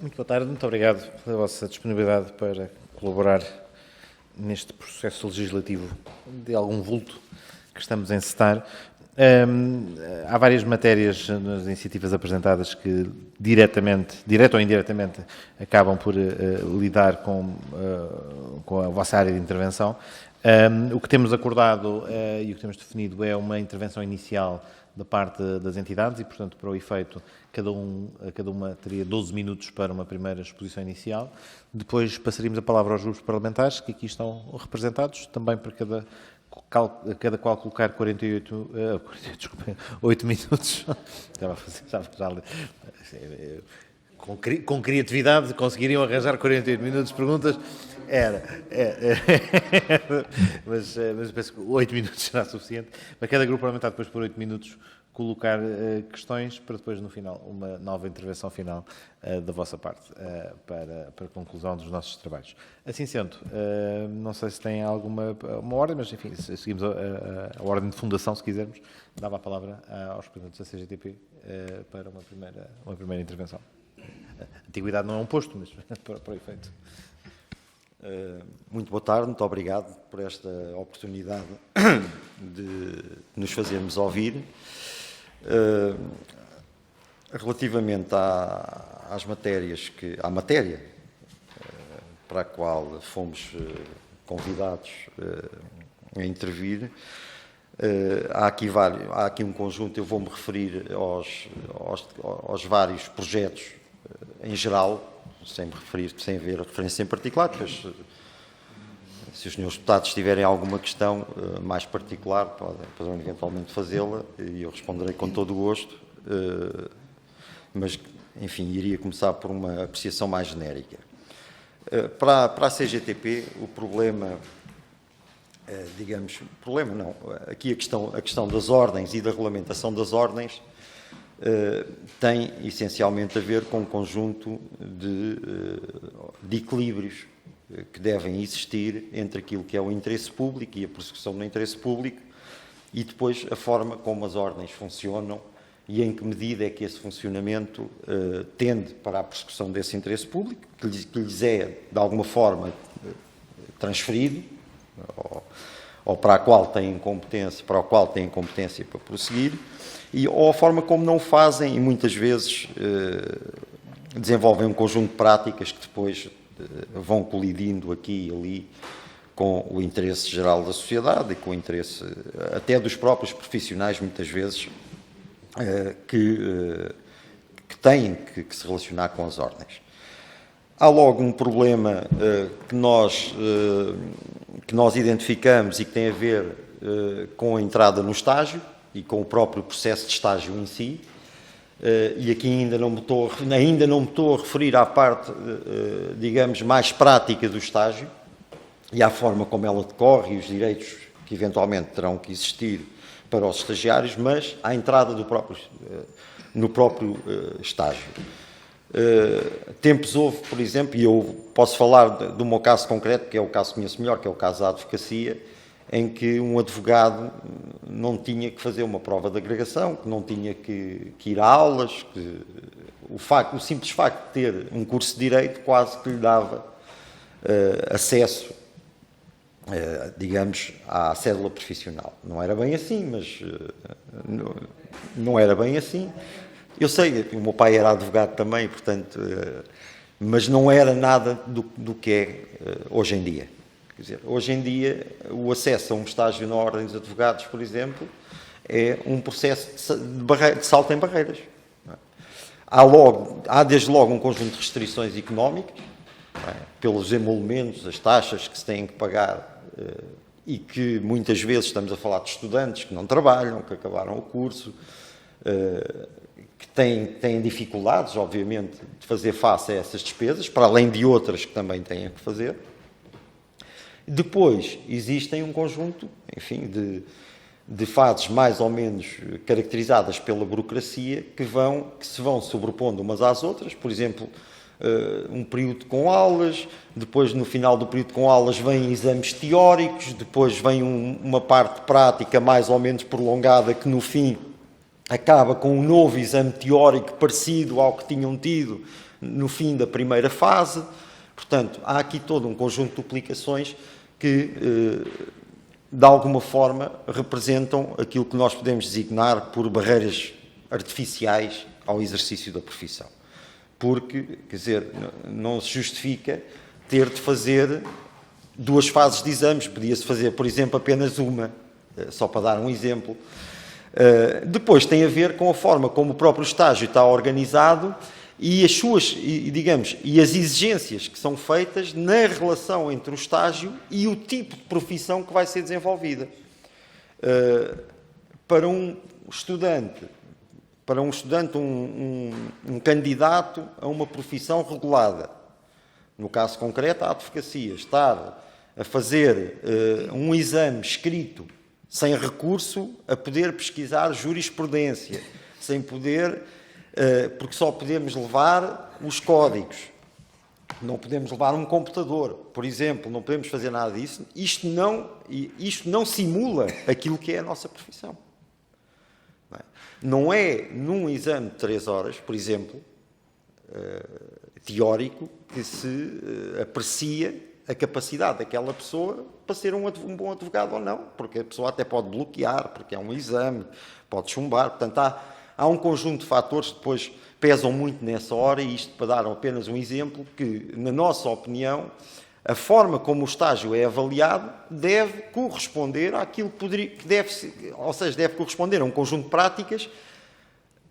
Muito boa tarde, muito obrigado pela vossa disponibilidade para colaborar neste processo legislativo de algum vulto que estamos a encetar. Há várias matérias nas iniciativas apresentadas que direta ou indiretamente, acabam por lidar com a vossa área de intervenção. O que temos acordado e o que temos definido é uma intervenção inicial da parte das entidades e, portanto, para o efeito, cada uma teria 12 minutos para uma primeira exposição inicial. Depois passaríamos a palavra aos grupos parlamentares, que aqui estão representados, também para cada qual colocar 8 minutos. Com criatividade conseguiriam arranjar 48 minutos de perguntas. Mas penso que 8 minutos será suficiente. Para cada grupo parlamentar, depois por 8 minutos, colocar questões para depois, no final, uma nova intervenção final da vossa parte, para a conclusão dos nossos trabalhos. Assim sendo, não sei se tem alguma ordem, mas enfim, seguimos a ordem de fundação, se quisermos. Dava a palavra aos representantes da CGTP para uma primeira intervenção. Antiguidade não é um posto, mas para o efeito. Muito boa tarde, muito obrigado por esta oportunidade de nos fazermos ouvir. Relativamente às matérias à matéria para a qual fomos convidados a intervir, há aqui um conjunto, eu vou-me referir aos vários projetos em geral, sem haver referência em particular, pois, se os senhores deputados tiverem alguma questão mais particular, podem eventualmente fazê-la e eu responderei com todo o gosto, mas, enfim, iria começar por uma apreciação mais genérica. Para a CGTP, o problema, aqui a questão das ordens e da regulamentação das ordens tem essencialmente a ver com um conjunto de equilíbrios que devem existir entre aquilo que é o interesse público e a prossecução do interesse público e depois a forma como as ordens funcionam e em que medida é que esse funcionamento tende para a prossecução desse interesse público, que lhes é, de alguma forma, transferido, ou para o qual têm competência para prosseguir, ou a forma como não o fazem e muitas vezes desenvolvem um conjunto de práticas que depois vão colidindo aqui e ali com o interesse geral da sociedade e com o interesse até dos próprios profissionais, muitas vezes, que têm que se relacionar com as ordens. Há logo um problema que nós identificamos e que tem a ver com a entrada no estágio e com o próprio processo de estágio em si, e aqui ainda não me estou a referir à parte, digamos, mais prática do estágio e à forma como ela decorre e os direitos que eventualmente terão que existir para os estagiários, mas à entrada no próprio estágio. Tempos houve, por exemplo, e eu posso falar do meu caso concreto, que é o caso que conheço melhor, que é o caso da advocacia, em que um advogado não tinha que fazer uma prova de agregação, que não tinha que ir a aulas, que o simples facto de ter um curso de Direito quase que lhe dava acesso, digamos, à cédula profissional. Não era bem assim, mas não era bem assim. Eu sei que o meu pai era advogado também, portanto, mas não era nada do que é hoje em dia. Quer dizer, hoje em dia, o acesso a um estágio na Ordem dos Advogados, por exemplo, é um processo de salto em barreiras. Há desde logo um conjunto de restrições económicas, pelos emolumentos, as taxas que se têm que pagar e que muitas vezes estamos a falar de estudantes que não trabalham, que acabaram o curso, que têm dificuldades, obviamente, de fazer face a essas despesas, para além de outras que também têm que fazer. Depois, existem um conjunto, enfim, de fases mais ou menos caracterizadas pela burocracia que se vão sobrepondo umas às outras. Por exemplo, um período com aulas, depois no final do período com aulas vêm exames teóricos, depois vem uma parte prática mais ou menos prolongada que no fim acaba com um novo exame teórico parecido ao que tinham tido, no fim da primeira fase. Portanto, há aqui todo um conjunto de duplicações que, de alguma forma, representam aquilo que nós podemos designar por barreiras artificiais ao exercício da profissão. Porque, quer dizer, não se justifica ter de fazer 2 fases de exames, podia-se fazer, por exemplo, apenas uma, só para dar um exemplo. Depois tem a ver com a forma como o próprio estágio está organizado e as exigências que são feitas na relação entre o estágio e o tipo de profissão que vai ser desenvolvida. Para um estudante, um candidato a uma profissão regulada, no caso concreto a advocacia, estar a fazer um exame escrito sem recurso a poder pesquisar jurisprudência, sem poder, porque só podemos levar os códigos, não podemos levar um computador, por exemplo, não podemos fazer nada disso. Isto não simula aquilo que é a nossa profissão. Não é num exame de 3 horas, por exemplo, teórico, que se aprecia a capacidade daquela pessoa para ser um bom advogado ou não, porque a pessoa até pode bloquear, porque é um exame, pode chumbar. Portanto, há um conjunto de fatores que depois pesam muito nessa hora, e isto para dar apenas um exemplo, que, na nossa opinião, a forma como o estágio é avaliado deve corresponder àquilo que deve corresponder a um conjunto de práticas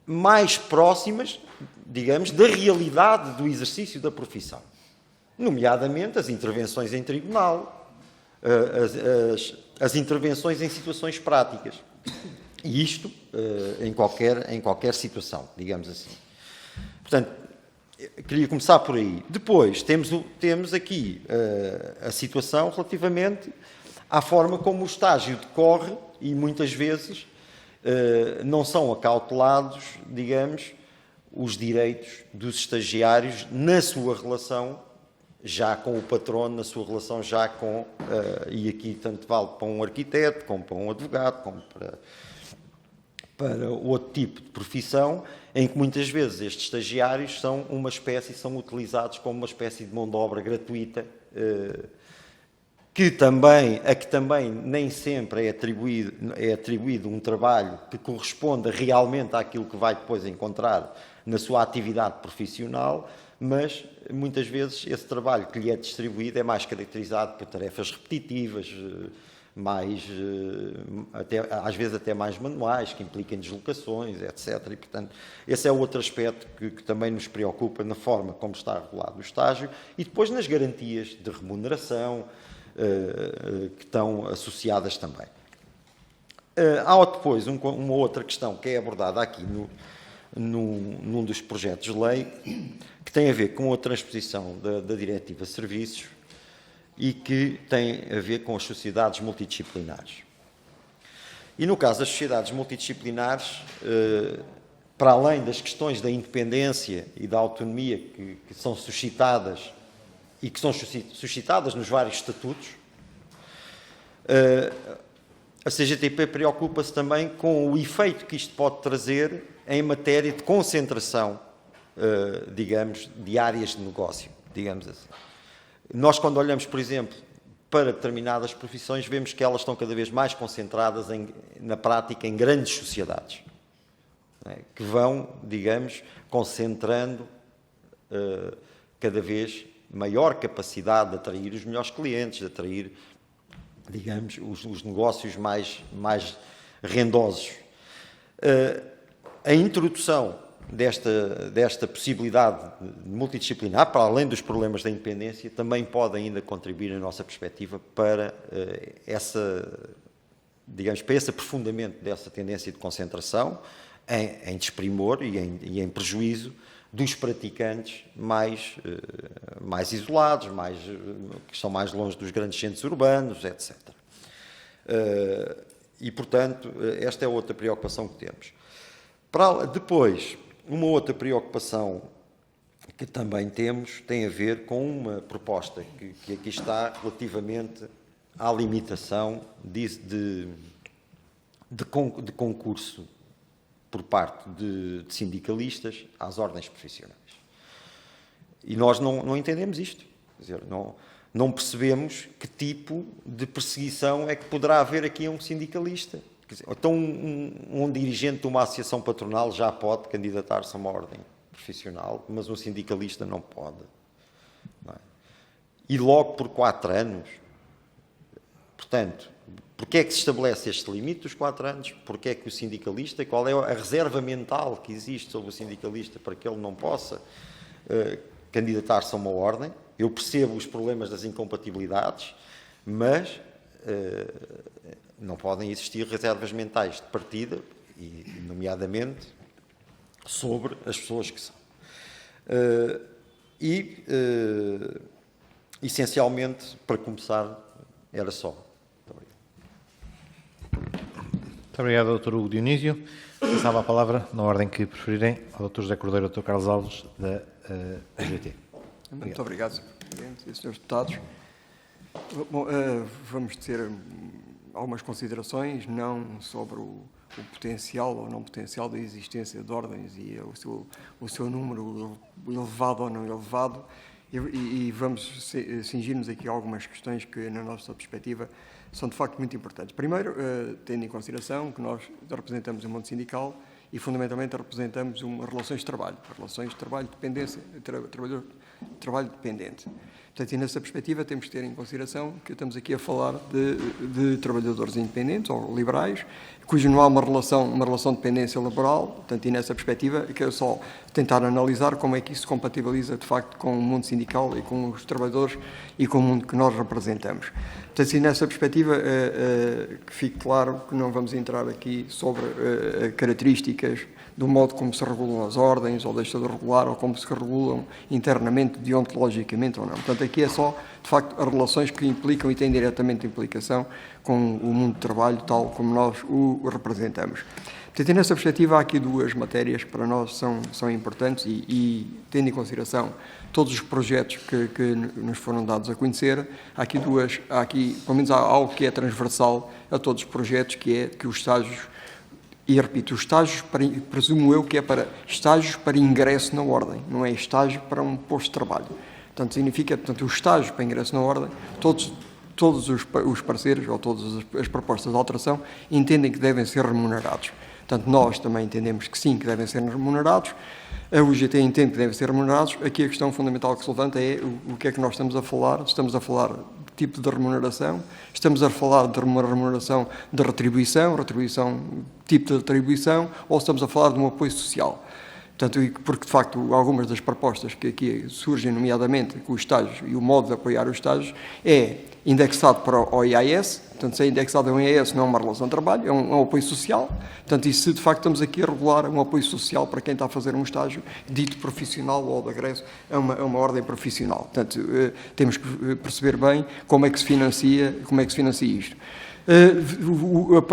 mais próximas, digamos, da realidade do exercício da profissão. Nomeadamente as intervenções em tribunal, as intervenções em situações práticas. E isto em qualquer situação, digamos assim. Portanto, queria começar por aí. Depois, temos aqui a situação relativamente à forma como o estágio decorre, e muitas vezes não são acautelados, digamos, os direitos dos estagiários na sua relação já com o patrono, na sua relação já com, e aqui tanto vale para um arquiteto, como para um advogado, como para outro tipo de profissão, em que muitas vezes estes estagiários são utilizados como uma espécie de mão de obra gratuita, a que também nem sempre é atribuído um trabalho que corresponda realmente àquilo que vai depois encontrar na sua atividade profissional, mas muitas vezes esse trabalho que lhe é distribuído é mais caracterizado por tarefas repetitivas, às vezes até mais manuais, que impliquem deslocações, etc. E, portanto, esse é outro aspecto que também nos preocupa na forma como está regulado o estágio, e depois nas garantias de remuneração que estão associadas também. Há depois uma outra questão que é abordada aqui num dos projetos de lei, que tem a ver com a transposição da Diretiva Serviços e que tem a ver com as sociedades multidisciplinares. E no caso das sociedades multidisciplinares, para além das questões da independência e da autonomia que são suscitadas e que são suscitadas nos vários estatutos, a CGTP preocupa-se também com o efeito que isto pode trazer em matéria de concentração, digamos, de áreas de negócio, digamos assim. Nós, quando olhamos, por exemplo, para determinadas profissões, vemos que elas estão cada vez mais concentradas, na prática, em grandes sociedades, que vão, digamos, concentrando cada vez maior capacidade de atrair os melhores clientes, de atrair, digamos, os negócios mais rendosos. A introdução desta possibilidade multidisciplinar, para além dos problemas da independência, também pode ainda contribuir, na nossa perspectiva, para esse aprofundamento dessa tendência de concentração, em desprimor e em prejuízo dos praticantes mais isolados, que estão mais longe dos grandes centros urbanos, etc. E, portanto, esta é outra preocupação que temos. Depois, uma outra preocupação que também temos tem a ver com uma proposta que aqui está relativamente à limitação de concurso por parte de sindicalistas às ordens profissionais. E nós não entendemos isto. Quer dizer, não percebemos que tipo de perseguição é que poderá haver aqui a um sindicalista. Quer dizer, então, um dirigente de uma associação patronal já pode candidatar-se a uma ordem profissional, mas um sindicalista não pode. Não é? E logo por 4 anos. Portanto, porquê é que se estabelece este limite dos 4 anos? Porquê é que o sindicalista, qual é a reserva mental que existe sobre o sindicalista para que ele não possa candidatar-se a uma ordem? Eu percebo os problemas das incompatibilidades, mas não podem existir reservas mentais de partida, e nomeadamente sobre as pessoas que são. Essencialmente, para começar, era só. Muito obrigado, Dr. Hugo Dionísio. Passava a palavra, na ordem que preferirem, ao Dr. José Cordeiro e ao Dr. Carlos Alves, da UGT. Muito obrigado, Sr. Presidente e Srs. Deputados. Bom, vamos ter algumas considerações, não sobre o potencial ou não potencial da existência de ordens e o seu número elevado ou não elevado, e vamos cingir-nos aqui a algumas questões que, na nossa perspectiva, são de facto muito importantes. Primeiro, tendo em consideração que nós representamos o mundo sindical e, fundamentalmente, representamos relações de trabalho, dependência, trabalho dependente. Portanto, e nessa perspectiva temos que ter em consideração que estamos aqui a falar de trabalhadores independentes ou liberais, cujo não há uma relação de dependência laboral. Portanto, e nessa perspectiva é que é só tentar analisar como é que isso se compatibiliza de facto com o mundo sindical e com os trabalhadores e com o mundo que nós representamos. Portanto, e nessa perspectiva que fique claro que não vamos entrar aqui sobre características do modo como se regulam as ordens, ou deixa de regular, ou como se regulam internamente, deontologicamente ou não. Portanto, aqui é só, de facto, as relações que implicam e têm diretamente implicação com o mundo do trabalho, tal como nós o representamos. Portanto, e nessa perspectiva, há aqui 2 matérias que para nós são importantes e tendo em consideração todos os projetos que nos foram dados a conhecer, há aqui, pelo menos há algo que é transversal a todos os projetos, que é que os estágios. E repito, os estágios, presumo eu que é para estágios para ingresso na ordem, não é estágio para um posto de trabalho. Portanto, significa, o estágio para ingresso na ordem, todos os parceiros ou todas as propostas de alteração entendem que devem ser remunerados. Portanto, nós também entendemos que sim, que devem ser remunerados. A UGT entende que devem ser remunerados. Aqui a questão fundamental que se levanta é o que é que nós estamos a falar. Estamos a falar de tipo de remuneração, estamos a falar de uma remuneração de retribuição, tipo de retribuição, ou estamos a falar de um apoio social. Portanto, porque de facto algumas das propostas que aqui surgem, nomeadamente com os estágios e o modo de apoiar os estágios, é indexado para o IAS. Portanto, se é indexado ao IAS não é uma relação de trabalho, é um apoio social. Portanto, e se de facto estamos aqui a regular um apoio social para quem está a fazer um estágio dito profissional ou de regresso a uma ordem profissional. Portanto, temos que perceber bem como é que se financia isto.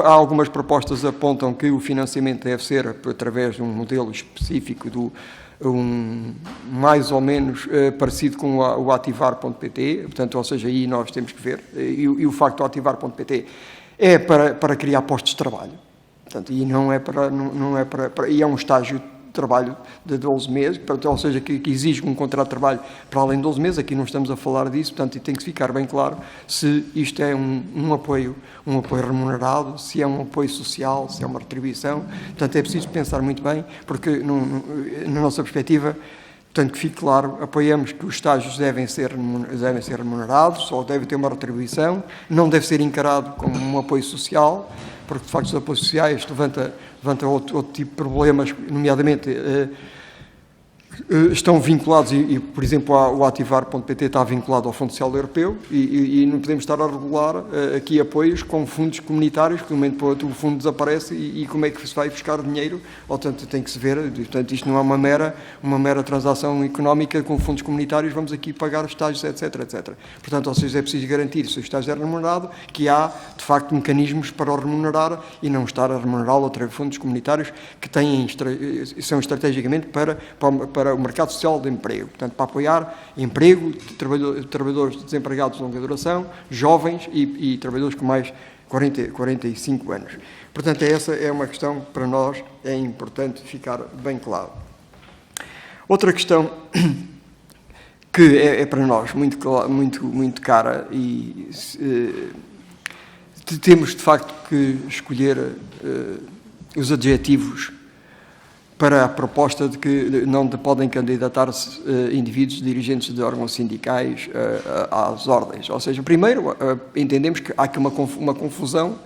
Há algumas propostas que apontam que o financiamento deve ser através de um modelo específico mais ou menos parecido com o ativar.pt, portanto, ou seja, aí nós temos que ver, e o facto do ativar.pt é para criar postos de trabalho, portanto, e e é um estágio de trabalho de 12 meses, portanto, ou seja, que exige um contrato de trabalho para além de 12 meses, aqui não estamos a falar disso, portanto, e tem que ficar bem claro se isto é um apoio remunerado, se é um apoio social, se é uma retribuição. Portanto, é preciso pensar muito bem, porque na nossa perspectiva, portanto, que fique claro, apoiamos que os estágios devem ser remunerados, ou devem ter uma retribuição, não deve ser encarado como um apoio social, porque de facto os apoios sociais levanta outro tipo de problemas, nomeadamente estão vinculados, por exemplo, o ativar.pt está vinculado ao Fundo Social Europeu e não podemos estar a regular aqui apoios com fundos comunitários, que de um momento para o outro o fundo desaparece e como é que se vai buscar dinheiro. Portanto, tem que se ver, portanto, isto não é uma mera transação económica com fundos comunitários, vamos aqui pagar os estágios, etc, etc. Portanto, ou seja, é preciso garantir, se o estágio é remunerado, que há, de facto, mecanismos para o remunerar e não estar a remunerá-lo através de fundos comunitários que são estrategicamente para o mercado social de emprego, portanto, para apoiar emprego de trabalhadores desempregados de longa duração, jovens e trabalhadores com mais 45 anos. Portanto, essa é uma questão que para nós é importante ficar bem claro. Outra questão que é para nós muito cara e temos, de facto, que escolher os adjetivos para a proposta de que não podem candidatar-se indivíduos dirigentes de órgãos sindicais às ordens. Ou seja, primeiro, entendemos que há aqui uma confusão,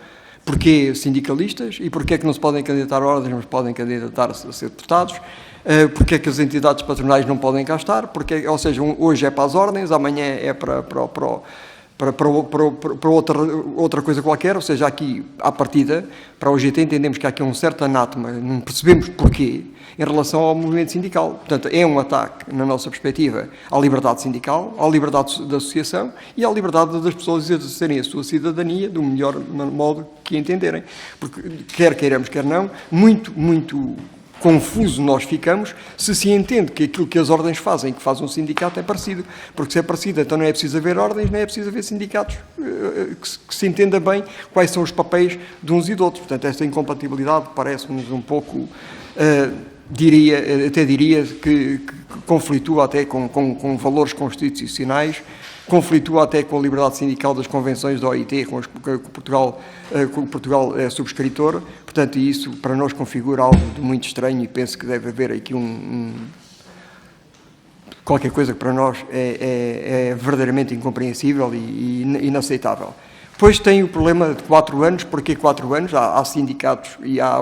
porque sindicalistas e porque é que não se podem candidatar a ordens, mas podem candidatar-se a ser deputados, porque é que as entidades patronais não podem cá estar, porque, ou seja, hoje é para as ordens, amanhã é para outra coisa qualquer, ou seja, aqui, à partida, para o UGT entendemos que há aqui um certo anátema, não percebemos porquê, em relação ao movimento sindical. Portanto, é um ataque, na nossa perspectiva, à liberdade sindical, à liberdade de associação e à liberdade das pessoas exercerem a sua cidadania do melhor modo que entenderem. Porque, quer queiramos, quer não, muito confuso nós ficamos se entende que aquilo que as ordens fazem, que faz um sindicato, é parecido. Porque se é parecido, então não é preciso haver ordens, não é preciso haver sindicatos, que se entenda bem quais são os papéis de uns e de outros. Portanto, esta incompatibilidade parece-nos um pouco, diria que conflitua até com valores constitucionais, conflitua até com a liberdade sindical das convenções da OIT, que Portugal é subscritor. Portanto, isso para nós configura algo de muito estranho e penso que deve haver aqui qualquer coisa que para nós é verdadeiramente incompreensível e inaceitável. Depois tem o problema de 4 anos. Porquê 4 anos? Há sindicatos e há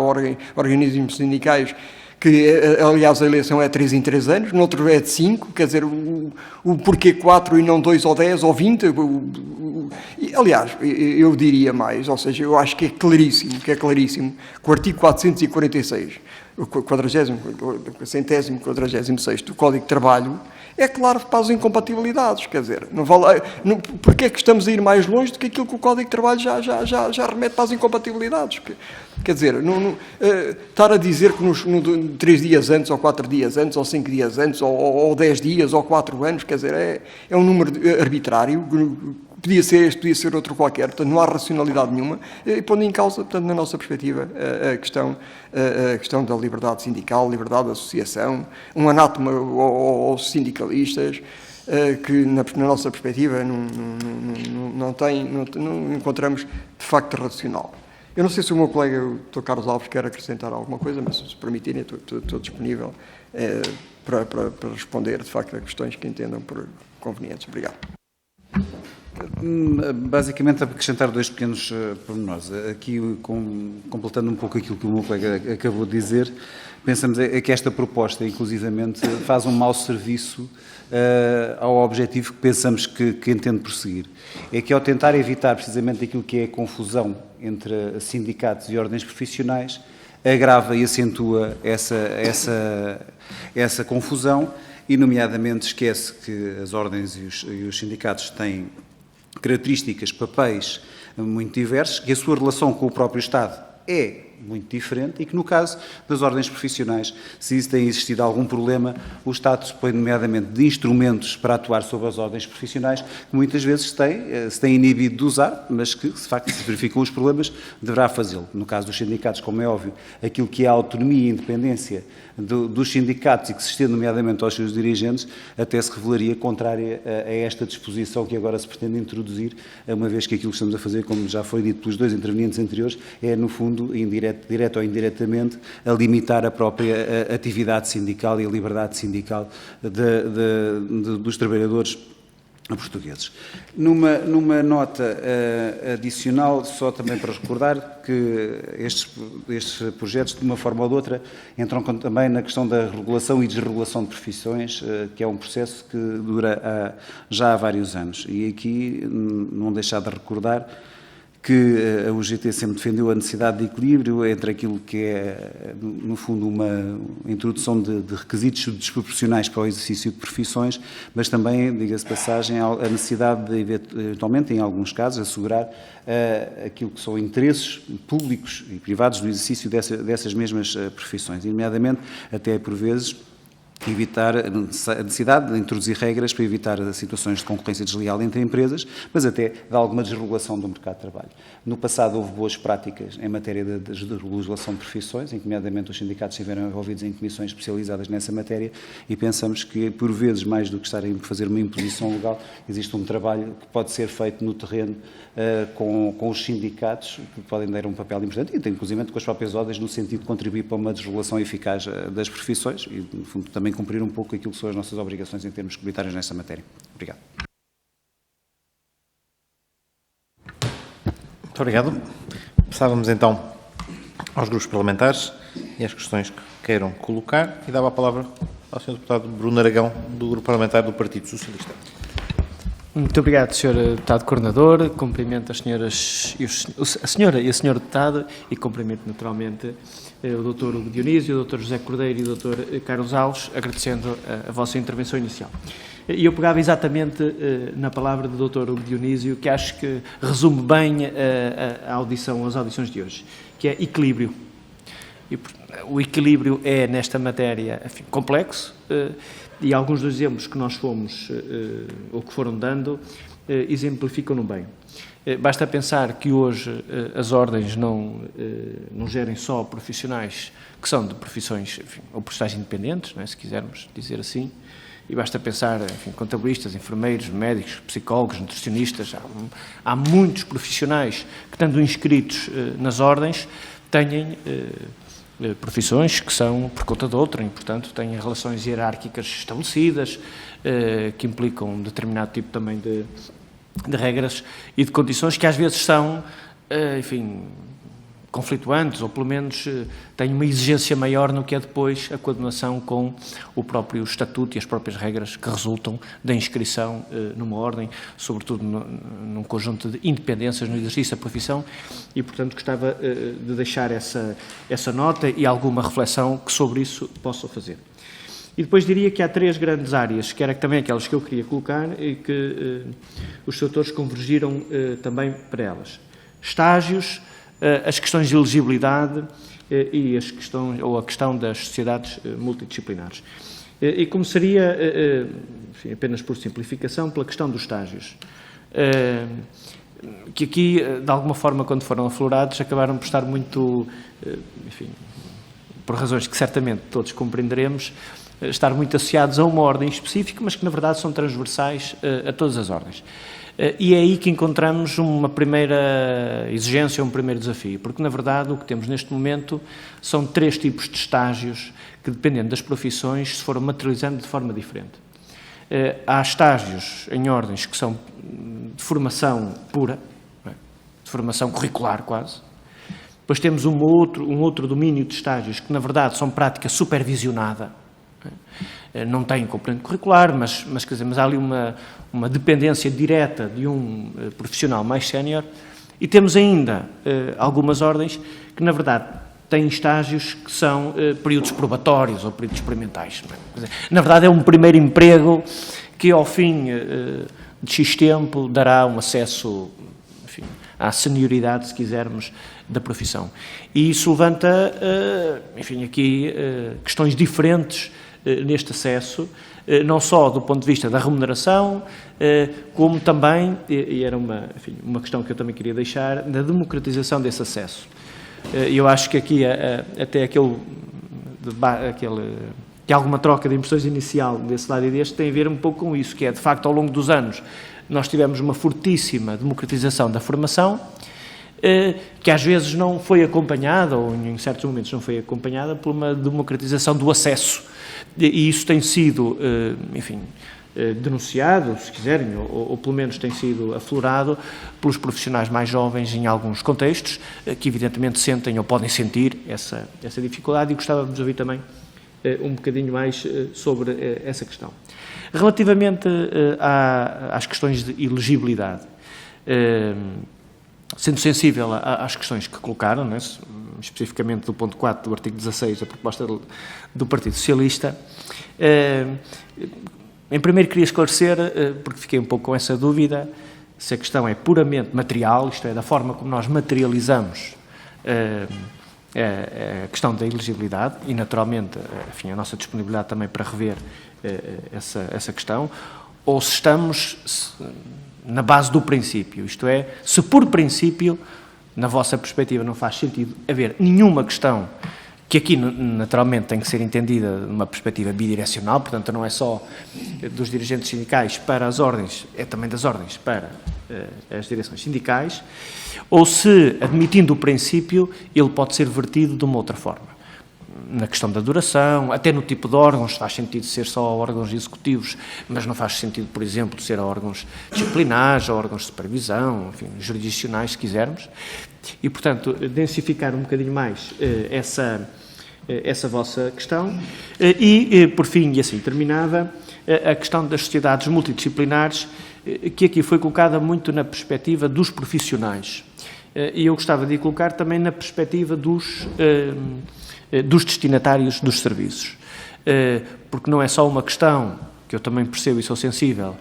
organismos sindicais que, aliás, a eleição é 3 em 3 anos, no outro é de 5, quer dizer, o porquê 4 e não 2 ou 10 ou 20, aliás, eu diria mais, ou seja, eu acho que é claríssimo, que o artigo 446, o 146º do Código de Trabalho, é claro para as incompatibilidades, quer dizer, porque é que estamos a ir mais longe do que aquilo que o Código de Trabalho já remete para as incompatibilidades? Quer dizer, estar a dizer que 3 dias antes, ou 4 dias antes, ou 5 dias antes, ou 10 dias, ou 4 anos, quer dizer, é um número arbitrário, podia ser este, podia ser outro qualquer, portanto não há racionalidade nenhuma, e pondo em causa, portanto, na nossa perspectiva, a questão da liberdade sindical, liberdade de associação, um anátema aos sindicalistas, que na nossa perspectiva não encontramos de facto racional. Eu não sei se o meu colega, o Dr. Carlos Alves, quer acrescentar alguma coisa, mas se permitirem, estou disponível para responder, de facto, a questões que entendam por convenientes. Obrigado. Basicamente, acrescentar 2 pequenos pormenores. Aqui, completando um pouco aquilo que o meu colega acabou de dizer, pensamos que esta proposta, inclusivamente, faz um mau serviço ao objetivo que pensamos que entende prosseguir. É que, ao tentar evitar precisamente aquilo que é a confusão entre sindicatos e ordens profissionais, agrava e acentua essa confusão e, nomeadamente, esquece que as ordens e os sindicatos têm características, papéis muito diversos, que a sua relação com o próprio Estado é muito diferente e que, no caso das ordens profissionais, se tem existido algum problema, o Estado dispõe, nomeadamente, de instrumentos para atuar sobre as ordens profissionais, que muitas vezes se tem inibido de usar, mas que, de facto, se verificam os problemas, deverá fazê-lo. No caso dos sindicatos, como é óbvio, aquilo que é a autonomia e independência dos sindicatos e que se estende, nomeadamente, aos seus dirigentes, até se revelaria contrária a esta disposição que agora se pretende introduzir, uma vez que aquilo que estamos a fazer, como já foi dito pelos 2 intervenientes anteriores, é, no fundo, direto ou indiretamente, a limitar a própria atividade sindical e a liberdade sindical dos trabalhadores portugueses. Numa nota adicional, só também para recordar que estes projetos, de uma forma ou de outra, entram também na questão da regulação e desregulação de profissões, que é um processo que dura já há vários anos. E aqui não deixar de recordar que a UGT sempre defendeu a necessidade de equilíbrio entre aquilo que é, no fundo, uma introdução de requisitos desproporcionais para o exercício de profissões, mas também, diga-se de passagem, a necessidade de, eventualmente, em alguns casos, assegurar aquilo que são interesses públicos e privados do exercício dessas mesmas profissões, nomeadamente, até por vezes, evitar a necessidade de introduzir regras para evitar situações de concorrência desleal entre empresas, mas até de alguma desregulação do mercado de trabalho. No passado houve boas práticas em matéria de desregulação de profissões, em que, nomeadamente, os sindicatos estiveram envolvidos em comissões especializadas nessa matéria e pensamos que, por vezes, mais do que estarem a fazer uma imposição legal, existe um trabalho que pode ser feito no terreno com os sindicatos, que podem dar um papel importante, e inclusive com as próprias ordens, no sentido de contribuir para uma desregulação eficaz das profissões e, no fundo, também cumprir um pouco aquilo que são as nossas obrigações em termos comunitários nessa matéria. Obrigado. Muito obrigado. Passávamos então aos grupos parlamentares e às questões que queiram colocar e dava a palavra ao Sr. Deputado Bruno Aragão, do Grupo Parlamentar do Partido Socialista. Muito obrigado, Sr. Deputado Coordenador. Cumprimento as senhoras a senhora e a Sr. Deputado e cumprimento naturalmente o Dr. Hugo Dionísio, o Dr. José Cordeiro e o Dr. Carlos Alves, agradecendo a vossa intervenção inicial. E eu pegava exatamente na palavra do Dr. Hugo Dionísio, que acho que resume bem a audição, as audições de hoje, que é equilíbrio. E o equilíbrio é, nesta matéria, enfim, complexo, e alguns dos exemplos que nós fomos, ou que foram dando, exemplificam-no bem. Basta pensar que hoje as ordens não gerem só profissionais que são de profissões, enfim, ou profissionais independentes, não é, se quisermos dizer assim, e basta pensar, enfim, contabilistas, enfermeiros, médicos, psicólogos, nutricionistas, há muitos profissionais que, estando inscritos nas ordens, têm profissões que são por conta de outra e, portanto, têm relações hierárquicas estabelecidas, que implicam um determinado tipo também de regras e de condições que às vezes são, enfim, conflituantes, ou pelo menos têm uma exigência maior no que é depois a coordenação com o próprio estatuto e as próprias regras que resultam da inscrição numa ordem, sobretudo num conjunto de independências no exercício da profissão, e, portanto, gostava de deixar essa nota e alguma reflexão que sobre isso possam fazer. E depois diria que há três grandes áreas, que era também aquelas que eu queria colocar e que os setores convergiram também para elas. Estágios, as questões de elegibilidade e a questão das sociedades multidisciplinares. E começaria, enfim, apenas por simplificação, pela questão dos estágios, que aqui, de alguma forma, quando foram aflorados, acabaram por estar muito, enfim, por razões que certamente todos compreenderemos, estar muito associados a uma ordem específica, mas que, na verdade, são transversais a todas as ordens. E é aí que encontramos uma primeira exigência, um primeiro desafio, porque, na verdade, o que temos neste momento são três tipos de estágios que, dependendo das profissões, se foram materializando de forma diferente. Há estágios em ordens que são de formação pura, de formação curricular quase. Depois temos um outro domínio de estágios que, na verdade, são prática supervisionada. Não tem componente curricular, mas há ali uma dependência direta de um profissional mais sénior, e temos ainda algumas ordens que, na verdade, têm estágios que são períodos probatórios ou períodos experimentais. Na verdade, é um primeiro emprego que, ao fim de X tempo, dará um acesso, enfim, à senioridade, se quisermos, da profissão. E isso levanta, enfim, aqui questões diferentes neste acesso, não só do ponto de vista da remuneração, como também, e era uma questão que eu também queria deixar, da democratização desse acesso. Eu acho que aqui até que alguma troca de impressões inicial desse lado e deste tem a ver um pouco com isso, que é, de facto, ao longo dos anos, nós tivemos uma fortíssima democratização da formação, que às vezes não foi acompanhada, ou em certos momentos não foi acompanhada, por uma democratização do acesso. E isso tem sido, enfim, denunciado, se quiserem, ou pelo menos tem sido aflorado pelos profissionais mais jovens em alguns contextos, que evidentemente sentem ou podem sentir essa dificuldade, e gostava de ouvir também um bocadinho mais sobre essa questão. Relativamente às questões de elegibilidade, sendo sensível às questões que colocaram, né, especificamente do ponto 4 do artigo 16 da proposta do Partido Socialista, em primeiro queria esclarecer, porque fiquei um pouco com essa dúvida, se a questão é puramente material, isto é, da forma como nós materializamos a questão da elegibilidade e, naturalmente, enfim, a nossa disponibilidade também para rever essa questão, ou se estamos na base do princípio, isto é, se por princípio, na vossa perspectiva, não faz sentido haver nenhuma questão que aqui, naturalmente, tem que ser entendida numa perspectiva bidirecional, portanto, não é só dos dirigentes sindicais para as ordens, é também das ordens para as direções sindicais, ou se, admitindo o princípio, ele pode ser vertido de uma outra forma. Na questão da duração, até no tipo de órgãos, faz sentido ser só órgãos executivos, mas não faz sentido, por exemplo, ser órgãos disciplinares, órgãos de supervisão, enfim, jurisdicionais, se quisermos. E, portanto, densificar um bocadinho mais essa vossa questão. E, por fim, e assim terminava, a questão das sociedades multidisciplinares, que aqui foi colocada muito na perspectiva dos profissionais. E eu gostava de colocar também na perspectiva dos destinatários dos serviços. Porque não é só uma questão, que eu também percebo e sou sensível,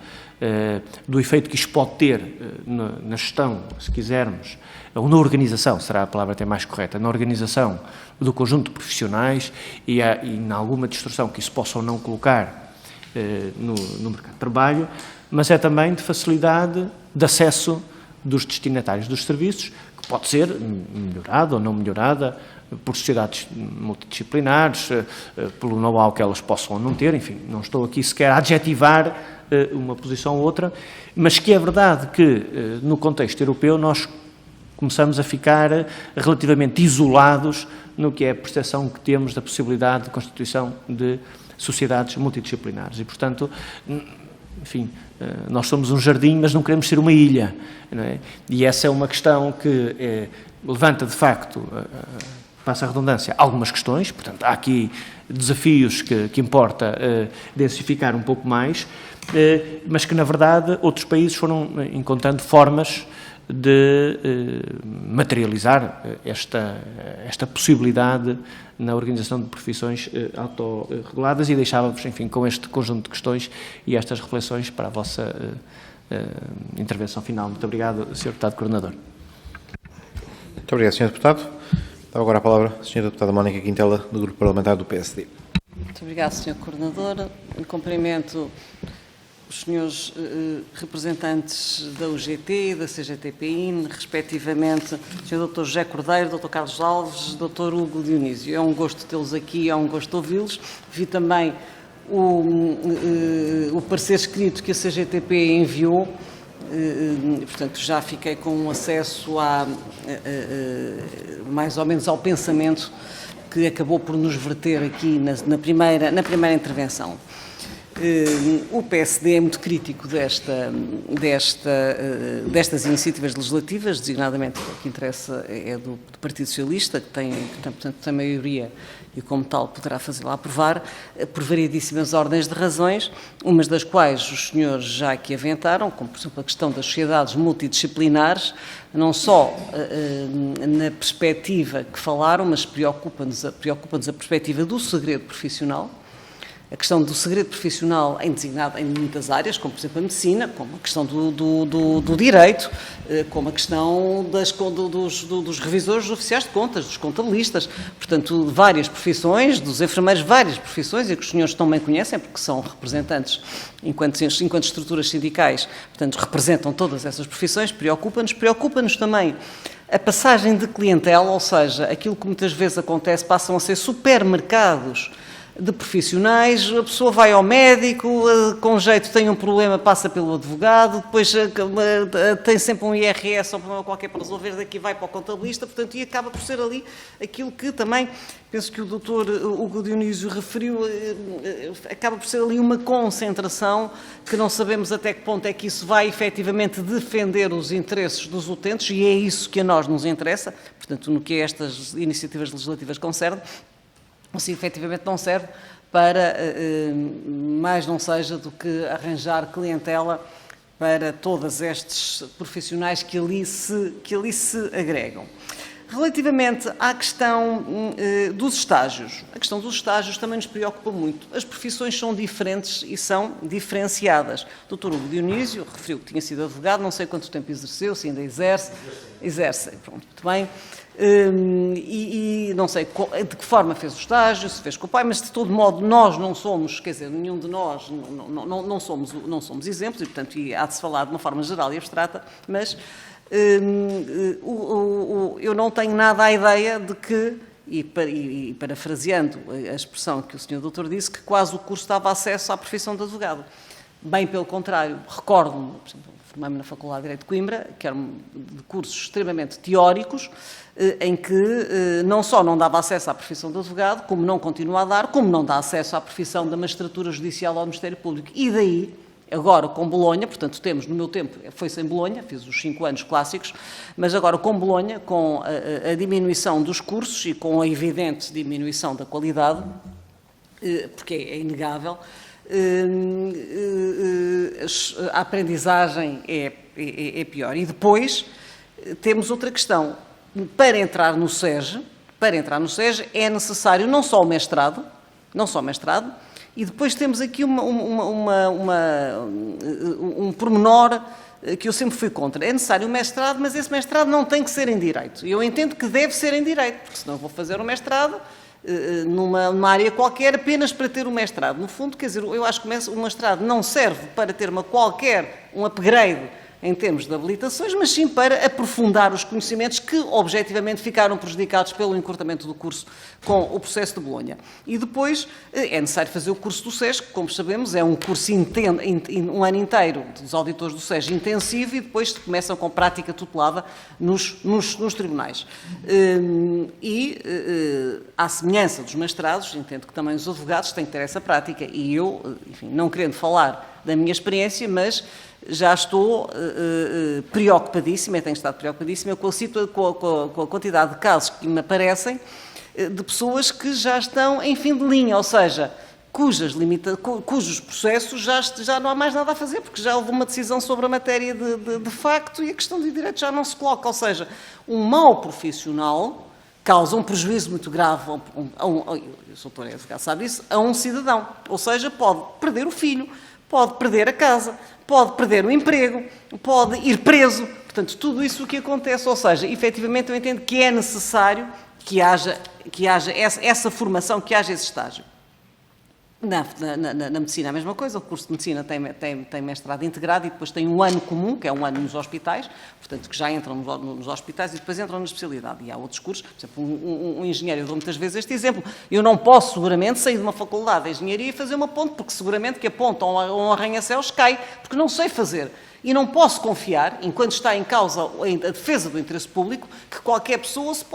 do efeito que isto pode ter na gestão, se quisermos, ou na organização, será a palavra até mais correta, na organização do conjunto de profissionais e em alguma distorção que isso possa ou não colocar no mercado de trabalho, mas é também de facilidade de acesso dos destinatários dos serviços, que pode ser melhorada ou não melhorada por sociedades multidisciplinares, pelo know-how que elas possam ou não ter, enfim, não estou aqui sequer a adjetivar uma posição ou outra, mas que é verdade que no contexto europeu nós começamos a ficar relativamente isolados no que é a percepção que temos da possibilidade de constituição de sociedades multidisciplinares e, portanto, enfim, nós somos um jardim, mas não queremos ser uma ilha, não é? E essa é uma questão que levanta, de facto, passa a redundância, algumas questões, portanto, há aqui desafios que importa densificar um pouco mais, mas que, na verdade, outros países foram encontrando formas de materializar esta possibilidade na organização de profissões autorreguladas e deixava-vos, enfim, com este conjunto de questões e estas reflexões para a vossa intervenção final. Muito obrigado, Sr. Deputado Coordenador. Muito obrigado, Sr. Deputado. Dá agora a palavra à Sra. Deputada Mónica Quintela, do Grupo Parlamentar do PSD. Muito obrigado, Sr. Coordenador. Cumprimento os senhores representantes da UGT e da CGTPI, respectivamente, o Sr. Dr. José Cordeiro, Dr. Carlos Alves, Dr. Hugo Dionísio. É um gosto tê-los aqui, é um gosto ouvi-los. Vi também o parecer escrito que a CGTP enviou, portanto, já fiquei com um acesso mais ou menos ao pensamento que acabou por nos verter aqui na primeira intervenção. O PSD é muito crítico destas iniciativas legislativas, designadamente o que interessa é do Partido Socialista, que portanto, tem maioria e, como tal, poderá fazê-la aprovar, por variedíssimas ordens de razões, umas das quais os senhores já aqui aventaram, como, por exemplo, a questão das sociedades multidisciplinares, não só na perspectiva que falaram, mas preocupa-nos a perspectiva do segredo profissional. A questão do segredo profissional designado em muitas áreas, como, por exemplo, a medicina, como a questão do direito, como a questão dos revisores oficiais de contas, dos contabilistas, portanto, várias profissões, dos enfermeiros, várias profissões, e que os senhores também conhecem, porque são representantes, enquanto estruturas sindicais, portanto, representam todas essas profissões, preocupa-nos também a passagem de clientela, ou seja, aquilo que muitas vezes acontece, passam a ser supermercados de profissionais, a pessoa vai ao médico, com jeito tem um problema, passa pelo advogado, depois tem sempre um IRS ou um problema qualquer para resolver, daqui vai para o contabilista, portanto, e acaba por ser ali aquilo que também, penso que o Dr. Hugo Dionísio referiu, acaba por ser ali uma concentração que não sabemos até que ponto é que isso vai efetivamente defender os interesses dos utentes, e é isso que a nós nos interessa, portanto, no que estas iniciativas legislativas concerne, se efetivamente não serve para mais não seja do que arranjar clientela para todos estes profissionais que ali se agregam. Relativamente à questão dos estágios, a questão dos estágios também nos preocupa muito. As profissões são diferentes e são diferenciadas. O Dr. Hugo Dionísio referiu que tinha sido advogado, não sei quanto tempo exerceu, se ainda exerce. Exerce, pronto, muito bem. E não sei de que forma fez o estágio, se fez com o pai, mas de todo modo nós não somos, quer dizer, nenhum de nós não somos exemplos, e portanto há de se falar de uma forma geral e abstrata, mas eu não tenho nada a ideia de que, e parafraseando a expressão que o Sr. Doutor disse, que quase o curso dava acesso à profissão de advogado. Bem pelo contrário, recordo-me, por exemplo, formei-me na Faculdade de Direito de Coimbra, que eram de cursos extremamente teóricos, em que não só não dava acesso à profissão de advogado, como não continua a dar, como não dá acesso à profissão da magistratura judicial ou do Ministério Público. E daí, agora com Bolonha, portanto temos, no meu tempo, foi-se em Bolonha, fiz os 5 anos clássicos, mas agora com Bolonha, com a diminuição dos cursos e com a evidente diminuição da qualidade, porque é inegável, a aprendizagem é pior. E depois temos outra questão. Para entrar no SEG é necessário não só o mestrado, e depois temos aqui um pormenor que eu sempre fui contra. É necessário o mestrado, mas esse mestrado não tem que ser em Direito. Eu entendo que deve ser em Direito, porque senão vou fazer o mestrado numa área qualquer apenas para ter o mestrado. No fundo, quer dizer, eu acho que o mestrado não serve para ter um upgrade em termos de habilitações, mas sim para aprofundar os conhecimentos que, objetivamente, ficaram prejudicados pelo encurtamento do curso com o processo de Bolonha. E depois é necessário fazer o curso do SESC, que, como sabemos, é um curso um ano inteiro dos auditores do SESC intensivo e depois começam com prática tutelada nos tribunais. À semelhança dos mestrados, entendo que também os advogados têm que ter essa prática e eu, enfim, não querendo falar da minha experiência, mas já estou preocupadíssima, e tenho estado preocupadíssima com a quantidade de casos que me aparecem de pessoas que já estão em fim de linha, ou seja, cujos processos já não há mais nada a fazer, porque já houve uma decisão sobre a matéria de facto e a questão de direito já não se coloca, ou seja, um mau profissional causa um prejuízo muito grave, o Sr. Advogado sabe isso, a um cidadão, ou seja, pode perder o filho, pode perder a casa, pode perder o emprego, pode ir preso. Portanto, tudo isso o que acontece. Ou seja, efetivamente eu entendo que é necessário que haja essa formação, que haja esse estágio. Na medicina a mesma coisa, o curso de medicina tem mestrado integrado e depois tem um ano comum, que é um ano nos hospitais, portanto que já entram nos hospitais e depois entram na especialidade. E há outros cursos, por exemplo, um engenheiro, eu dou muitas vezes este exemplo, eu não posso seguramente sair de uma faculdade de engenharia e fazer uma ponte, porque seguramente que a ponte ou um arranha-céus cai, porque não sei fazer. E não posso confiar, enquanto está em causa a defesa do interesse público, que qualquer pessoa se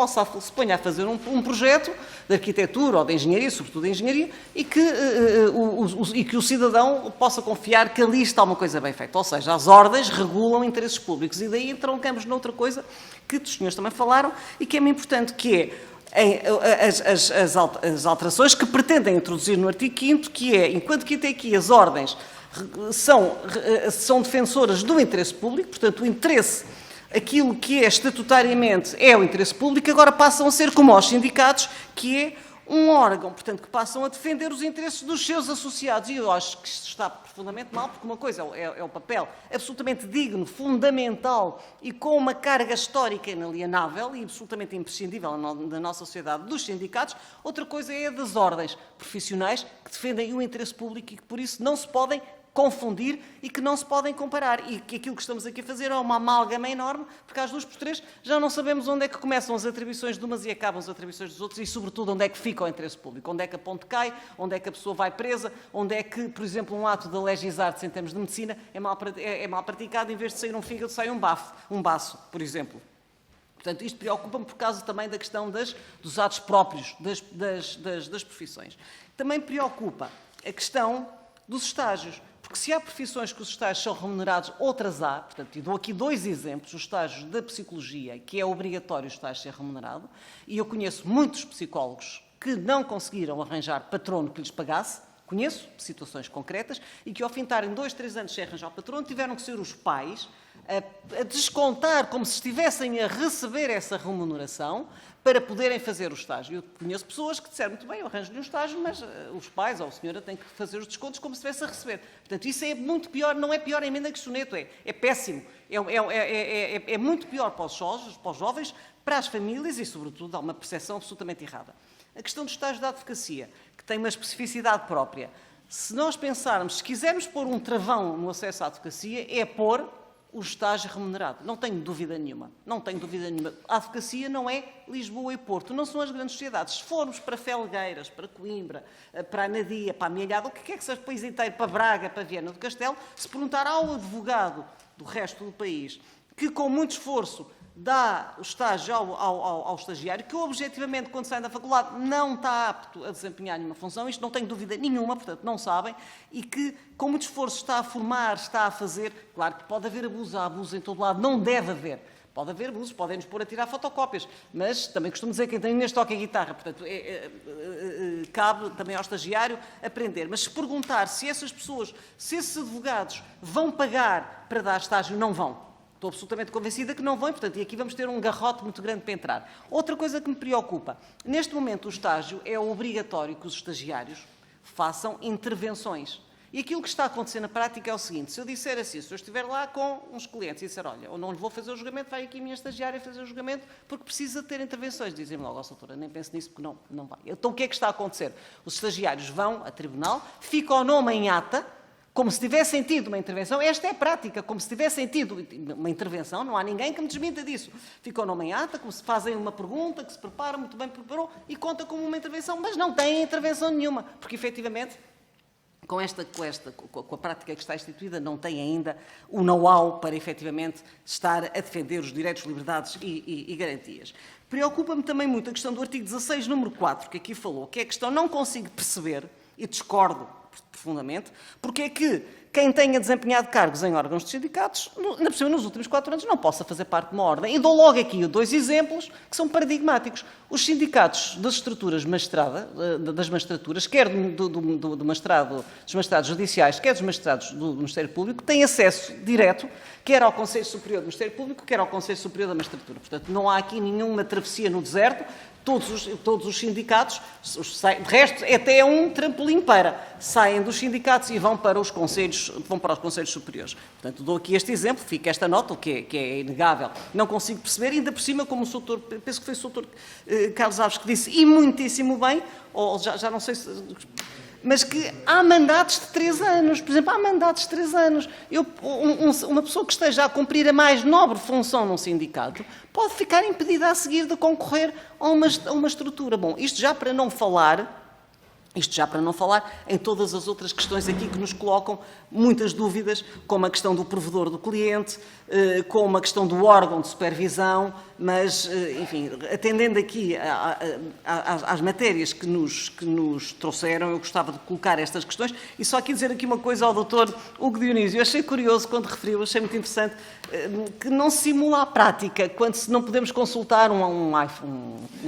ponha a fazer um projeto de arquitetura ou de engenharia, sobretudo de engenharia, e que o cidadão possa confiar que ali está uma coisa bem feita. Ou seja, as ordens regulam interesses públicos. E daí entroncamos noutra coisa que os senhores também falaram e que é muito importante, que é as alterações que pretendem introduzir no artigo 5º, que é, enquanto que tem aqui as ordens são defensoras do interesse público, portanto, o interesse, aquilo que é estatutariamente é o interesse público, agora passam a ser como os sindicatos, que é um órgão, portanto, que passam a defender os interesses dos seus associados. E eu acho que isto está profundamente mal, porque uma coisa é o papel absolutamente digno, fundamental e com uma carga histórica inalienável e absolutamente imprescindível na nossa sociedade dos sindicatos, outra coisa é a das ordens profissionais que defendem o interesse público e que, por isso, não se podem confundir e que não se podem comparar. E que aquilo que estamos aqui a fazer é uma amálgama enorme, porque às 2x3 já não sabemos onde é que começam as atribuições de umas e acabam as atribuições dos outros e, sobretudo, onde é que fica o interesse público, onde é que a ponte cai, onde é que a pessoa vai presa, onde é que, por exemplo, um ato de legisarte em termos de medicina é mal praticado, em vez de sair um fígado, sai um baço, por exemplo. Portanto, isto preocupa-me por causa também da questão dos atos próprios das profissões. Também preocupa a questão dos estágios. Porque se há profissões que os estágios são remunerados, outras há. Portanto, e dou aqui 2 exemplos. Os estágios da psicologia, que é obrigatório o estágio ser remunerado, e eu conheço muitos psicólogos que não conseguiram arranjar patrono que lhes pagasse, Conheço situações concretas e que, ao fim de estarem 2, 3 anos sem arranjar o patrono, tiveram que ser os pais a descontar como se estivessem a receber essa remuneração para poderem fazer o estágio. Eu conheço pessoas que disseram, muito bem, eu arranjo-lhe um estágio, mas os pais ou a senhora têm que fazer os descontos como se estivesse a receber. Portanto, isso é muito pior, não é pior a emenda que soneto, é péssimo. É muito pior para os jovens, para as famílias e, sobretudo, há uma percepção absolutamente errada. A questão do estágio da advocacia, que tem uma especificidade própria. Se nós pensarmos, se quisermos pôr um travão no acesso à advocacia, é pôr o estágio remunerado. Não tenho dúvida nenhuma. Não tenho dúvida nenhuma. A advocacia não é Lisboa e Porto, não são as grandes sociedades. Se formos para Felgueiras, para Coimbra, para a Nadia, para a Amelhada, o que quer que seja o país inteiro, para Braga, para Viana do Castelo, se perguntar ao advogado do resto do país, que com muito esforço dá o estágio ao estagiário, que objetivamente, quando sai da faculdade, não está apto a desempenhar nenhuma função, isto não tenho dúvida nenhuma, portanto não sabem, e que com muito esforço está a formar, está a fazer, claro que pode haver abuso, há abuso em todo lado, não deve haver. Pode haver abusos, podem-nos pôr a tirar fotocópias, mas também costumo dizer que quem tem neste toca a guitarra, portanto, cabe também ao estagiário aprender. Mas se perguntar se essas pessoas, se esses advogados vão pagar para dar estágio, não vão. Estou absolutamente convencida que não vão, portanto, e aqui vamos ter um garrote muito grande para entrar. Outra coisa que me preocupa, neste momento o estágio é obrigatório que os estagiários façam intervenções. E aquilo que está a acontecer na prática é o seguinte, se eu disser assim, se eu estiver lá com uns clientes e disser, olha, eu não lhe vou fazer o julgamento, vai aqui a minha estagiária fazer o julgamento porque precisa ter intervenções. Dizem-me logo, doutora, nem penso nisso porque não vai. Então o que é que está a acontecer? Os estagiários vão a tribunal, fica o nome em ata, como se tivessem tido uma intervenção, esta é a prática, como se tivessem tido uma intervenção, não há ninguém que me desminta disso. Fica o nome em ata, como se fazem uma pergunta, que se prepara, muito bem preparou, e conta como uma intervenção, mas não tem intervenção nenhuma, porque efetivamente, com a prática que está instituída, não tem ainda o know-how para efetivamente estar a defender os direitos, liberdades e garantias. Preocupa-me também muito a questão do artigo 16, número 4, que aqui falou, que é a questão, não consigo perceber, e discordo profundamente, porque é que quem tenha desempenhado cargos em órgãos de sindicatos, nos últimos 4 anos, não possa fazer parte de uma ordem. E dou logo aqui 2 exemplos que são paradigmáticos. Os sindicatos das estruturas das magistraturas, quer do magistrado, dos magistrados judiciais, quer dos magistrados do Ministério Público, têm acesso direto, quer ao Conselho Superior do Ministério Público, quer ao Conselho Superior da Magistratura. Portanto, não há aqui nenhuma travessia no deserto. Todos os sindicatos, de resto, até um trampolim saem dos sindicatos e vão para os conselhos superiores. Portanto, dou aqui este exemplo, fica esta nota, o que é inegável. Não consigo perceber, ainda por cima, como o doutor, penso que foi o doutor Carlos Alves que disse, e muitíssimo bem, ou já não sei se... Mas que há mandatos de 3 anos, por exemplo, há mandatos de 3 anos. Uma pessoa que esteja a cumprir a mais nobre função num sindicato pode ficar impedida a seguir de concorrer a uma estrutura. Bom, isto já para não falar em todas as outras questões aqui que nos colocam muitas dúvidas, como a questão do provedor do cliente, como a questão do órgão de supervisão, mas, enfim, atendendo aqui às matérias que nos trouxeram, eu gostava de colocar estas questões e só aqui dizer aqui uma coisa ao Dr. Hugo Dionísio. Eu achei curioso quando referiu, achei muito interessante, que não se simula a prática quando não podemos consultar um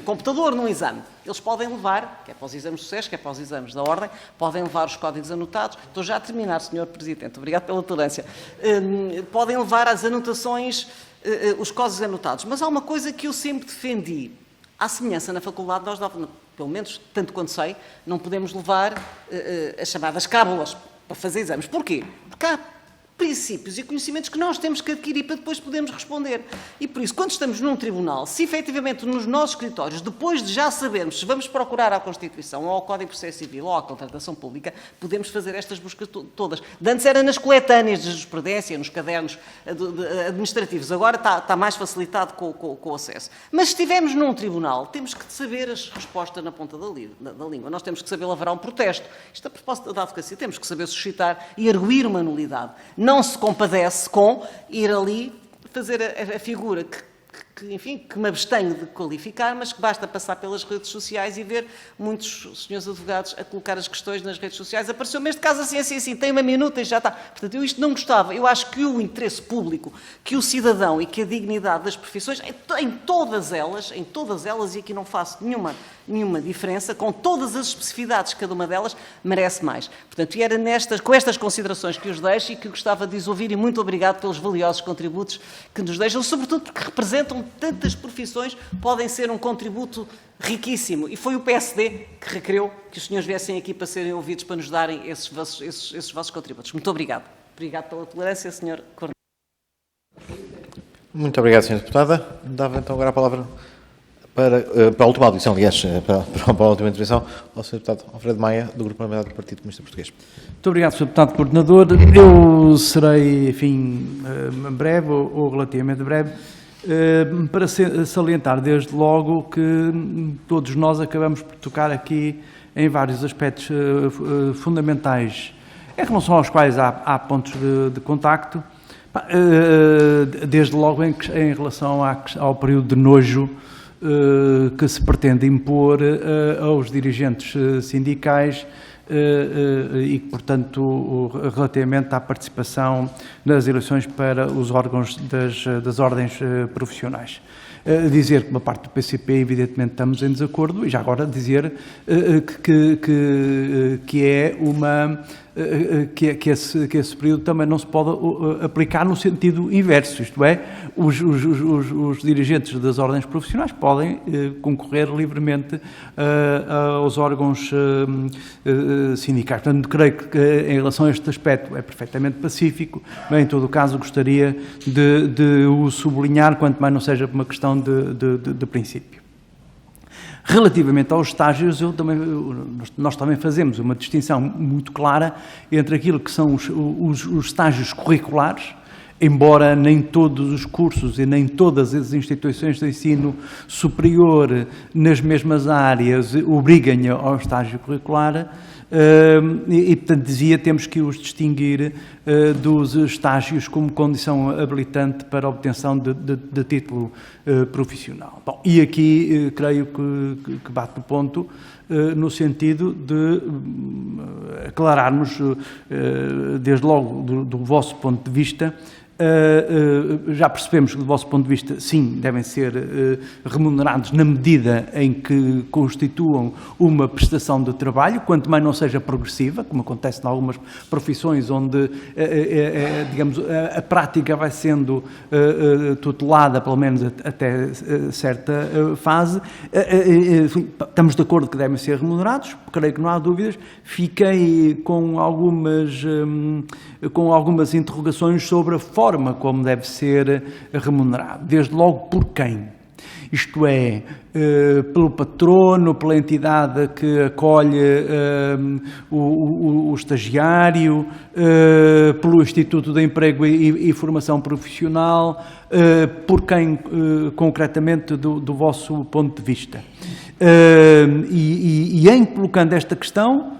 computador num exame. Eles podem levar, quer para os exames de sucesso, quer para os exames da ordem, podem levar os códigos anotados. Estou já a terminar, Sr. Presidente, obrigado pela tolerância. Podem levar as anotações, os códigos anotados. Mas há uma coisa que eu sempre defendi. À semelhança na faculdade, nós, pelo menos tanto quanto sei, não podemos levar as chamadas cábulas para fazer exames. Porquê? Porque há princípios e conhecimentos que nós temos que adquirir para depois podermos responder. E por isso, quando estamos num tribunal, se efetivamente nos nossos escritórios, depois de já sabermos se vamos procurar à Constituição, ou ao Código de Processo Civil, ou à contratação pública, podemos fazer estas buscas todas. De antes era nas coletâneas de jurisprudência, nos cadernos administrativos, agora está mais facilitado com o acesso. Mas se estivermos num tribunal, temos que saber as respostas na ponta da língua. Nós temos que saber lavrar um protesto. Isto é a proposta da advocacia, temos que saber suscitar e arguir uma nulidade. Não se compadece com ir ali fazer a figura que enfim, que me abstenho de qualificar, mas que basta passar pelas redes sociais e ver muitos senhores advogados a colocar as questões nas redes sociais. Apareceu-me este caso assim, tem uma minuta e já está. Portanto, eu isto não gostava. Eu acho que o interesse público, que o cidadão e que a dignidade das profissões, em todas elas, e aqui não faço nenhuma diferença, com todas as especificidades de cada uma delas, merece mais. Portanto, e era com estas considerações que os deixo e que gostava de os ouvir, e muito obrigado pelos valiosos contributos que nos deixam, sobretudo porque representam tantas profissões, podem ser um contributo riquíssimo. E foi o PSD que requereu que os senhores viessem aqui para serem ouvidos, para nos darem esses vossos contributos. Muito obrigado. Obrigado pela tolerância, Sr. Coordenador. Muito obrigado, Sra. Deputada. Dava então agora a palavra para a última audição, aliás, para a última intervenção, ao Sr. Deputado Alfredo Maia, do Grupo Parlamentar do Partido Comunista Português. Muito obrigado, Sr. Deputado Coordenador. Eu serei, enfim, breve ou relativamente breve, para salientar desde logo que todos nós acabamos por tocar aqui em vários aspectos fundamentais, em relação aos quais há pontos de contacto, desde logo em relação ao período de nojo que se pretende impor aos dirigentes sindicais e, portanto, relativamente à participação nas eleições para os órgãos das ordens profissionais. Dizer que, uma parte do PCP, evidentemente, estamos em desacordo, e já agora dizer que é uma... Que esse período também não se pode aplicar no sentido inverso, isto é, os dirigentes das ordens profissionais podem concorrer livremente aos órgãos sindicais. Portanto, creio que em relação a este aspecto é perfeitamente pacífico, mas em todo o caso gostaria de o sublinhar, quanto mais não seja por uma questão de princípio. Relativamente aos estágios, nós também fazemos uma distinção muito clara entre aquilo que são os estágios curriculares, embora nem todos os cursos e nem todas as instituições de ensino superior nas mesmas áreas obriguem ao estágio curricular, e, portanto, temos que os distinguir dos estágios como condição habilitante para a obtenção de título profissional. Bom, e aqui creio que bate o ponto no sentido de aclararmos, desde logo do vosso ponto de vista, já percebemos que, do vosso ponto de vista, sim, devem ser remunerados na medida em que constituam uma prestação de trabalho, quanto mais não seja progressiva, como acontece em algumas profissões onde, digamos, a prática vai sendo tutelada, pelo menos até certa fase. Estamos de acordo que devem ser remunerados, creio que não há dúvidas. Fiquei com algumas interrogações sobre a forma como deve ser remunerado. Desde logo, por quem? Isto é, pelo patrono, pela entidade que acolhe o estagiário, pelo Instituto de Emprego e Formação Profissional, por quem concretamente do vosso ponto de vista. E em colocando esta questão,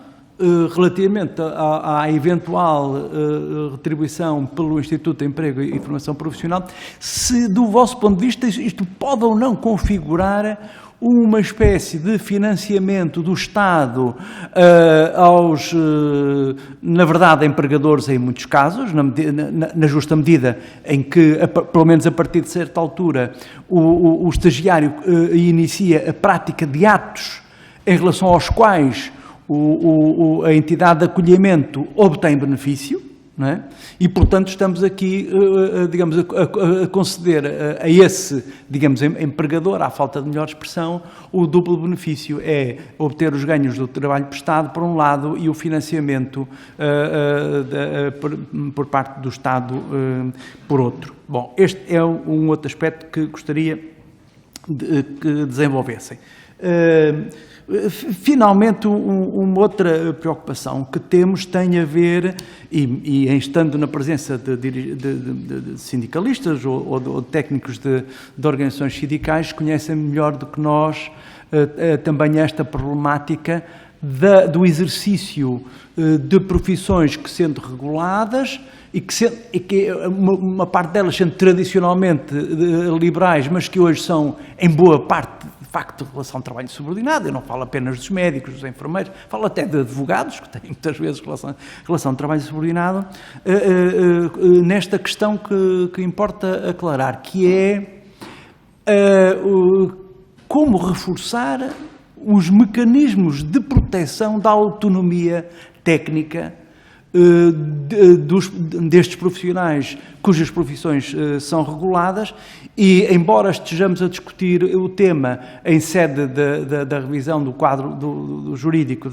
relativamente à eventual retribuição pelo Instituto de Emprego e Formação Profissional, se do vosso ponto de vista isto pode ou não configurar uma espécie de financiamento do Estado aos, na verdade, empregadores em muitos casos, na justa medida em que, pelo menos a partir de certa altura, o estagiário inicia a prática de atos em relação aos quais a entidade de acolhimento obtém benefício, não é? E, portanto, estamos aqui, digamos, a conceder a esse, digamos, empregador, à falta de melhor expressão, o duplo benefício, é obter os ganhos do trabalho prestado, por um lado, e o financiamento por parte do Estado, por outro. Bom, este é um outro aspecto que gostaria que desenvolvessem. Finalmente, uma outra preocupação que temos tem a ver, e estando na presença de sindicalistas ou de técnicos de organizações sindicais, conhecem melhor do que nós também esta problemática do exercício de profissões que, sendo reguladas, e que uma parte delas sendo tradicionalmente liberais, mas que hoje são, em boa parte, de facto, de relação de trabalho subordinado. Eu não falo apenas dos médicos, dos enfermeiros, falo até de advogados, que têm muitas vezes relação de trabalho subordinado, nesta questão que importa aclarar, que é como reforçar os mecanismos de proteção da autonomia técnica destes profissionais cujas profissões são reguladas, e embora estejamos a discutir o tema em sede da revisão do quadro do jurídico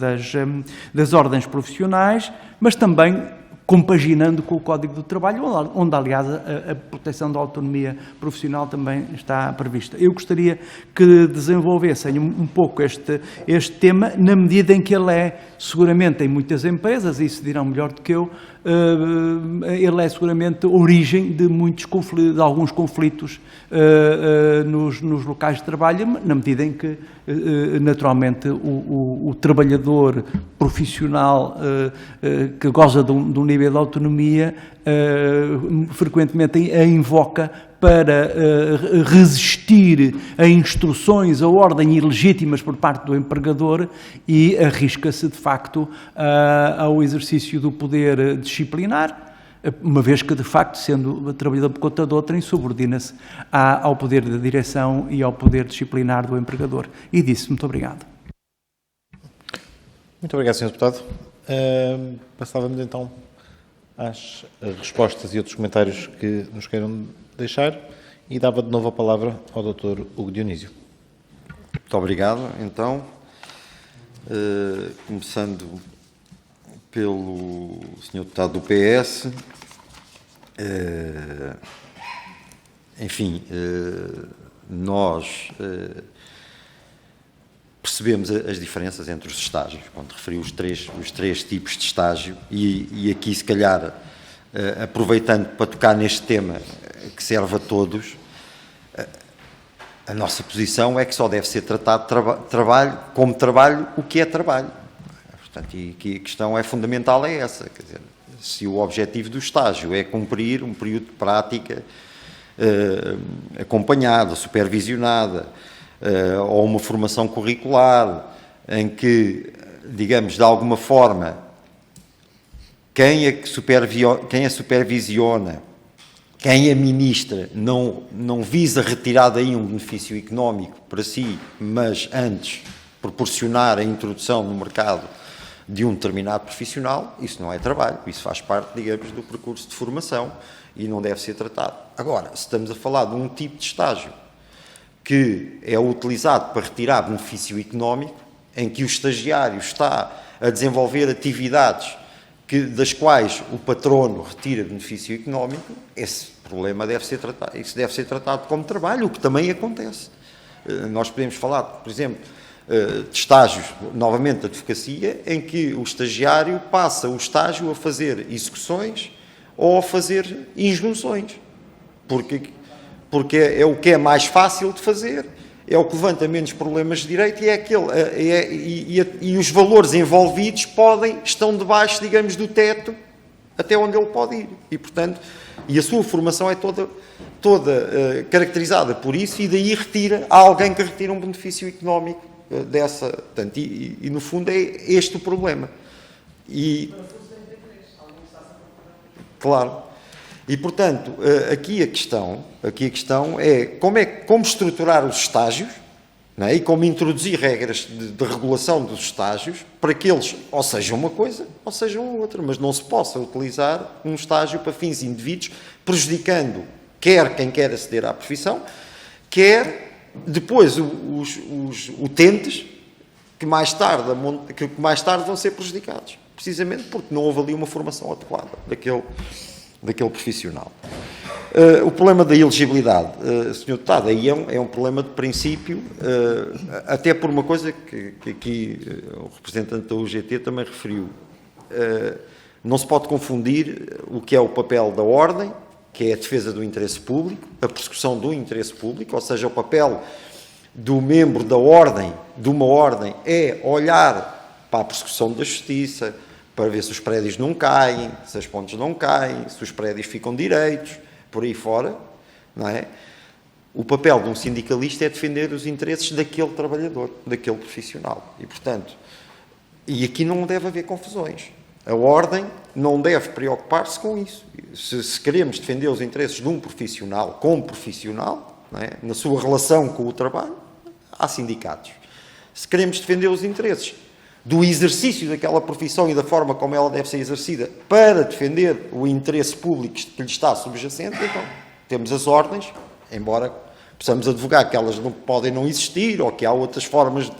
das ordens profissionais, mas também compaginando com o Código do Trabalho, onde, aliás, a proteção da autonomia profissional também está prevista. Eu gostaria que desenvolvessem um pouco este tema, na medida em que ele é, seguramente, em muitas empresas, e isso dirão melhor do que eu, ele é seguramente origem de de alguns conflitos nos locais de trabalho, na medida em que, naturalmente, o trabalhador profissional que goza de um nível de autonomia frequentemente a invoca para resistir a instruções, a ordem ilegítimas por parte do empregador, e arrisca-se, de facto, ao exercício do poder disciplinar, uma vez que, de facto, sendo trabalhador por conta de outrem, subordina-se ao poder da direção e ao poder disciplinar do empregador. E disse, muito obrigado. Muito obrigado, Sr. Deputado. Passávamos então às respostas e outros comentários que nos queiram deixar, e dava de novo a palavra ao Dr. Hugo Dionísio. Muito obrigado. Então, começando pelo Sr. Deputado do PS, enfim, nós percebemos as diferenças entre os estágios, quando referi os três tipos de estágio, e aqui, se calhar, aproveitando para tocar neste tema que serve a todos, a nossa posição é que só deve ser tratado como trabalho o que é trabalho. Portanto, e que a questão fundamental é essa, quer dizer, se o objetivo do estágio é cumprir um período de prática acompanhada, supervisionada, ou uma formação curricular, em que, digamos, de alguma forma, quem a supervisiona, quem a ministra, não visa retirar daí um benefício económico para si, mas antes proporcionar a introdução no mercado de um determinado profissional, isso não é trabalho, isso faz parte, digamos, do percurso de formação e não deve ser tratado. Agora, se estamos a falar de um tipo de estágio que é utilizado para retirar benefício económico, em que o estagiário está a desenvolver atividades das quais o patrono retira benefício económico, esse problema deve ser tratado como trabalho, o que também acontece. Nós podemos falar, por exemplo, de estágios, novamente, de advocacia, em que o estagiário passa o estágio a fazer execuções ou a fazer injunções, porque é o que é mais fácil de fazer, é o que levanta menos problemas de direito, e os valores envolvidos estão debaixo, digamos, do teto até onde ele pode ir, e portanto, a sua formação é toda caracterizada por isso, e daí há alguém que retira um benefício económico dessa, portanto, e no fundo é este o problema. Claro. E, portanto, aqui a questão é como estruturar os estágios, não é? E como introduzir regras de regulação dos estágios para que eles ou sejam uma coisa ou sejam outra, mas não se possa utilizar um estágio para fins indevidos, prejudicando quer quem quer aceder à profissão, quer depois os utentes que mais tarde vão ser prejudicados, precisamente porque não houve ali uma formação adequada daquele profissional. O problema da elegibilidade, Sr. Deputado, aí é um problema de princípio, até por uma coisa que aqui o representante da UGT também referiu. Não se pode confundir o que é o papel da ordem, que é a defesa do interesse público, a persecução do interesse público, ou seja, o papel do membro da ordem, de uma ordem, é olhar para a persecução da justiça, para ver se os prédios não caem, se as pontes não caem, se os prédios ficam direitos, por aí fora, não é? O papel de um sindicalista é defender os interesses daquele trabalhador, daquele profissional. E, portanto, e aqui não deve haver confusões. A Ordem não deve preocupar-se com isso. Se queremos defender os interesses de um profissional como profissional, não é? Na sua relação com o trabalho, há sindicatos. Se queremos defender os interesses do exercício daquela profissão e da forma como ela deve ser exercida para defender o interesse público que lhe está subjacente, então temos as ordens, embora possamos advogar que elas não podem não existir ou que há outras formas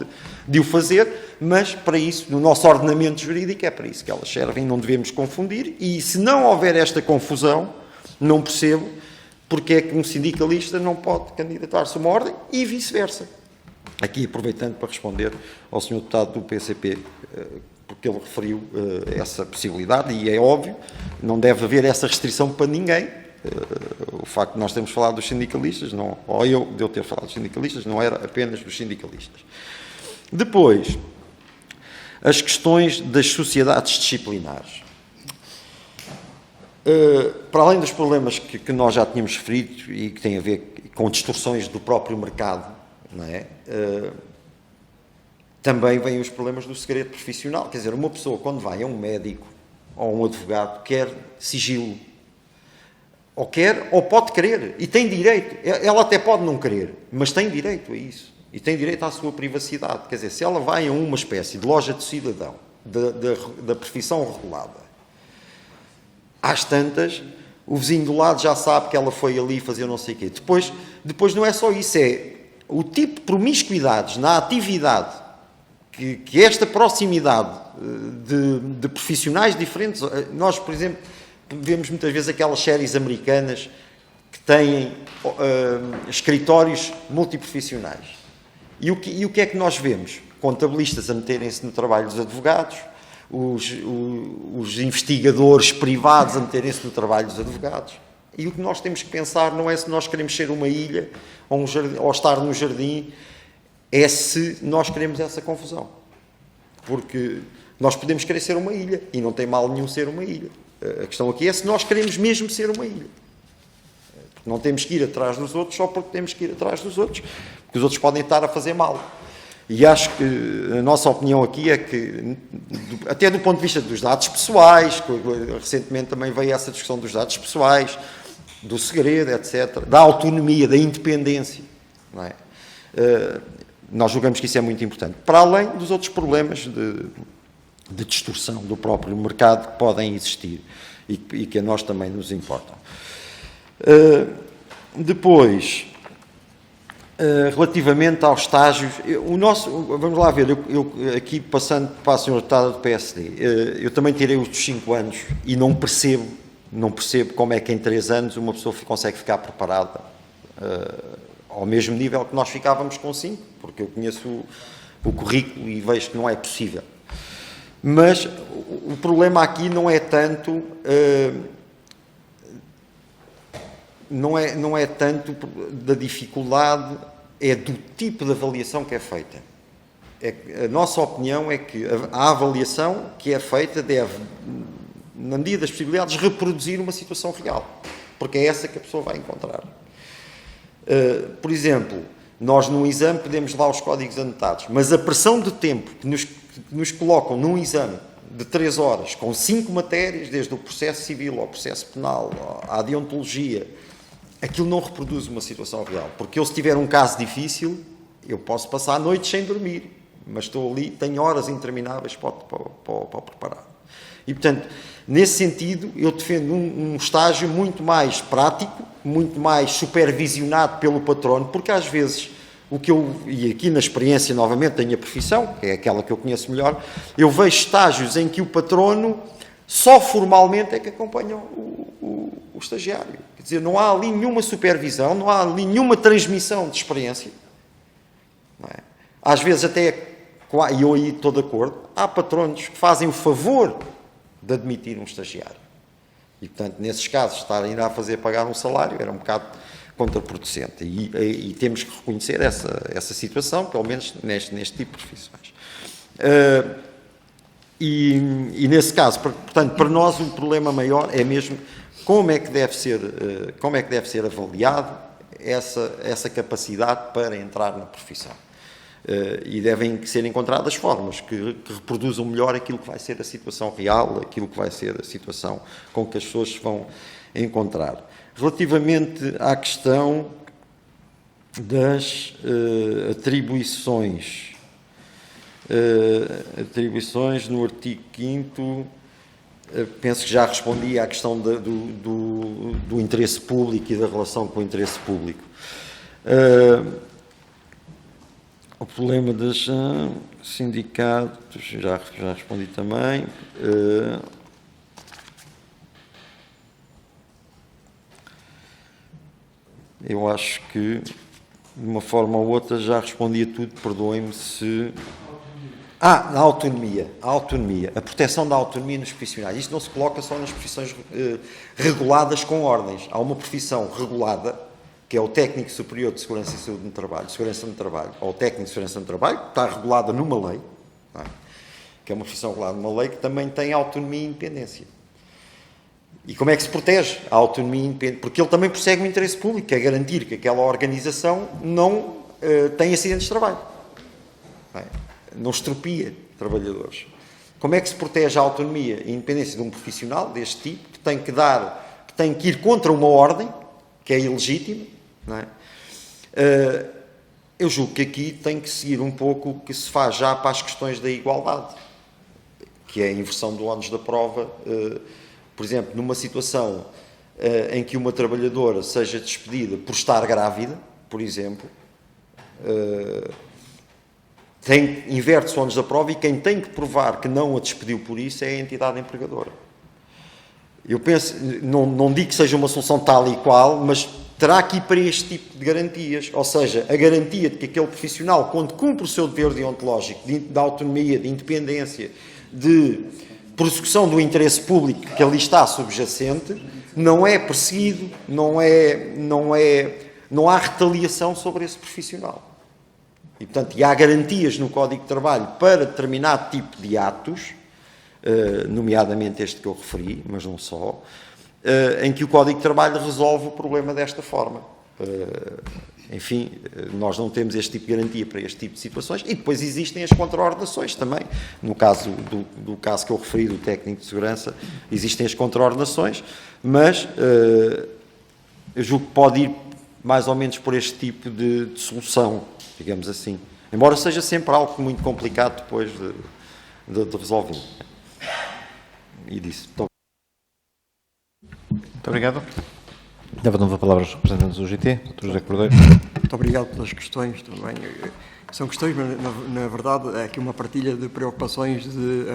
de o fazer, mas para isso, no nosso ordenamento jurídico, é para isso que elas servem, não devemos confundir, e se não houver esta confusão, não percebo porque é que um sindicalista não pode candidatar-se a uma ordem e vice-versa. Aqui, aproveitando para responder ao Sr. Deputado do PCP, porque ele referiu essa possibilidade, e é óbvio, não deve haver essa restrição para ninguém. O facto de nós termos falado dos sindicalistas, não, ou de eu ter falado dos sindicalistas, não era apenas dos sindicalistas. Depois, as questões das sociedades disciplinares. Para além dos problemas que nós já tínhamos referido e que têm a ver com distorções do próprio mercado, não é? Também vêm os problemas do segredo profissional. Quer dizer, uma pessoa, quando vai a um médico ou a um advogado, quer sigilo. Ou pode querer, e tem direito. Ela até pode não querer, mas tem direito a isso. E tem direito à sua privacidade. Quer dizer, se ela vai a uma espécie de loja de cidadão, da profissão regulada, às tantas, o vizinho do lado já sabe que ela foi ali fazer não sei o quê. Depois não é só isso, é o tipo de promiscuidades na atividade, que esta proximidade de profissionais diferentes. Nós, por exemplo, vemos muitas vezes aquelas séries americanas que têm escritórios multiprofissionais. E o que é que nós vemos? Contabilistas a meterem-se no trabalho dos advogados, os investigadores privados a meterem-se no trabalho dos advogados. E o que nós temos que pensar não é se nós queremos ser uma ilha ou estar num jardim, é se nós queremos essa confusão. Porque nós podemos querer ser uma ilha e não tem mal nenhum ser uma ilha. A questão aqui é se nós queremos mesmo ser uma ilha. Porque não temos que ir atrás dos outros só porque temos que ir atrás dos outros, porque os outros podem estar a fazer mal. E acho que a nossa opinião aqui é que, até do ponto de vista dos dados pessoais, recentemente também veio essa discussão dos dados pessoais, do segredo, etc., da autonomia, da independência, não é? Nós julgamos que isso é muito importante. Para além dos outros problemas de distorção do próprio mercado que podem existir e que a nós também nos importam. Depois, relativamente aos estágios, vamos lá ver, eu aqui passando para a senhora deputada do PSD, eu também tirei os 5 anos e não percebo como é que em 3 anos uma pessoa consegue ficar preparada ao mesmo nível que nós ficávamos com 5, porque eu conheço o currículo e vejo que não é possível. Mas o problema aqui não é tanto não é tanto da dificuldade, é do tipo de avaliação que é feita. A nossa opinião é que a avaliação que é feita deve, na medida das possibilidades, reproduzir uma situação real, porque é essa que a pessoa vai encontrar. Por exemplo, nós num exame podemos lá os códigos anotados, mas a pressão de tempo que nos colocam num exame de 3 horas, com 5 matérias, desde o processo civil ao processo penal, à deontologia, aquilo não reproduz uma situação real. Porque eu, se tiver um caso difícil, eu posso passar noites sem dormir, mas estou ali, tenho horas intermináveis para preparar. E, portanto, nesse sentido, eu defendo um estágio muito mais prático, muito mais supervisionado pelo patrono, porque às vezes, e aqui na experiência, novamente, da minha profissão, que é aquela que eu conheço melhor, eu vejo estágios em que o patrono só formalmente é que acompanha o estagiário. Quer dizer, não há ali nenhuma supervisão, não há ali nenhuma transmissão de experiência. Não é? Às vezes até, e eu aí estou de acordo, há patronos que fazem o favor de admitir um estagiário. E, portanto, nesses casos, estarem a fazer pagar um salário era um bocado contraproducente. E temos que reconhecer essa situação, pelo menos neste tipo de profissões. E nesse caso, portanto, para nós o problema maior é mesmo como é que deve ser avaliado essa capacidade para entrar na profissão. E devem ser encontradas formas que reproduzam melhor aquilo que vai ser a situação real, aquilo que vai ser a situação com que as pessoas se vão encontrar. Relativamente à questão das atribuições no artigo 5º, penso que já respondi à questão do interesse público e da relação com o interesse público. O problema dos sindicatos, já respondi também. Eu acho que, de uma forma ou outra, já respondi a tudo, perdoem-me se... a autonomia. A proteção da autonomia nos profissionais. Isto não se coloca só nas profissões reguladas com ordens. Há uma profissão regulada, que é o técnico superior de segurança e saúde no trabalho, segurança no trabalho, ou o técnico de segurança no trabalho, que está regulada numa lei, não é? Que é uma profissão regulada numa lei que também tem autonomia e independência. E como é que se protege a autonomia e independência? Porque ele também persegue o interesse público, que é garantir que aquela organização não tem acidentes de trabalho. Não estropia trabalhadores. Como é que se protege a autonomia e a independência de um profissional deste tipo, que tem que ir contra uma ordem, que é ilegítima, não é? Eu julgo que aqui tem que seguir um pouco o que se faz já para as questões da igualdade, que é a inversão do ónus da prova. Por exemplo, numa situação em que uma trabalhadora seja despedida por estar grávida, por exemplo, inverte-se o ónus da prova e quem tem que provar que não a despediu por isso é a entidade empregadora. Eu penso, não digo que seja uma solução tal e qual, mas terá que ir para este tipo de garantias, ou seja, a garantia de que aquele profissional, quando cumpre o seu dever deontológico de autonomia, de independência, de prossecução do interesse público que ali está subjacente, não é perseguido, não há retaliação sobre esse profissional. E, portanto, há garantias no Código de Trabalho para determinado tipo de atos, nomeadamente este que eu referi, mas não só, em que o Código de Trabalho resolve o problema desta forma. Enfim, nós não temos este tipo de garantia para este tipo de situações e depois existem as contraordenações também. No caso do caso que eu referi do técnico de segurança, existem as contraordenações, mas eu julgo que pode ir mais ou menos por este tipo de solução, digamos assim. Embora seja sempre algo muito complicado depois de resolver. E disso. Muito obrigado. Dava de novo a palavra aos representantes do GT, Dr. José Cordeiro. Muito obrigado pelas questões também. São questões, mas na verdade é aqui uma partilha de preocupações de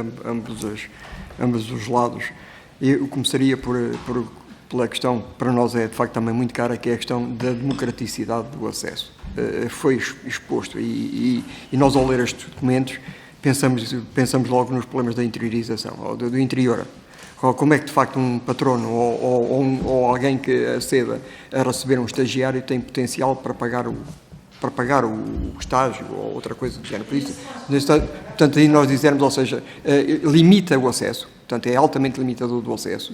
ambos os lados. Eu começaria pela questão, para nós é de facto também muito cara, que é a questão da democraticidade do acesso. Foi exposto e nós ao ler estes documentos pensamos logo nos problemas da interiorização, ou do interior. Como é que, de facto, um patrono ou alguém que aceda a receber um estagiário tem potencial para pagar o estágio ou outra coisa do género. Por isso, portanto, aí nós dizermos, ou seja, limita o acesso, portanto, é altamente limitador do acesso,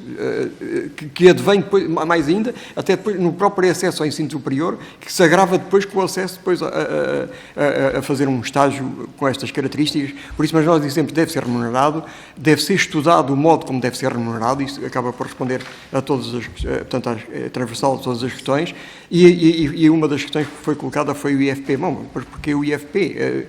que advém depois, mais ainda, até depois no próprio acesso ao ensino superior, que se agrava depois com o acesso depois a fazer um estágio com estas características. Por isso, mas nós dizemos que deve ser remunerado, deve ser estudado o modo como deve ser remunerado, isso acaba por responder a todas as, portanto, transversal a todas as questões, e uma das questões que foi colocada foi o IFP. Bom, mas porque o IFP?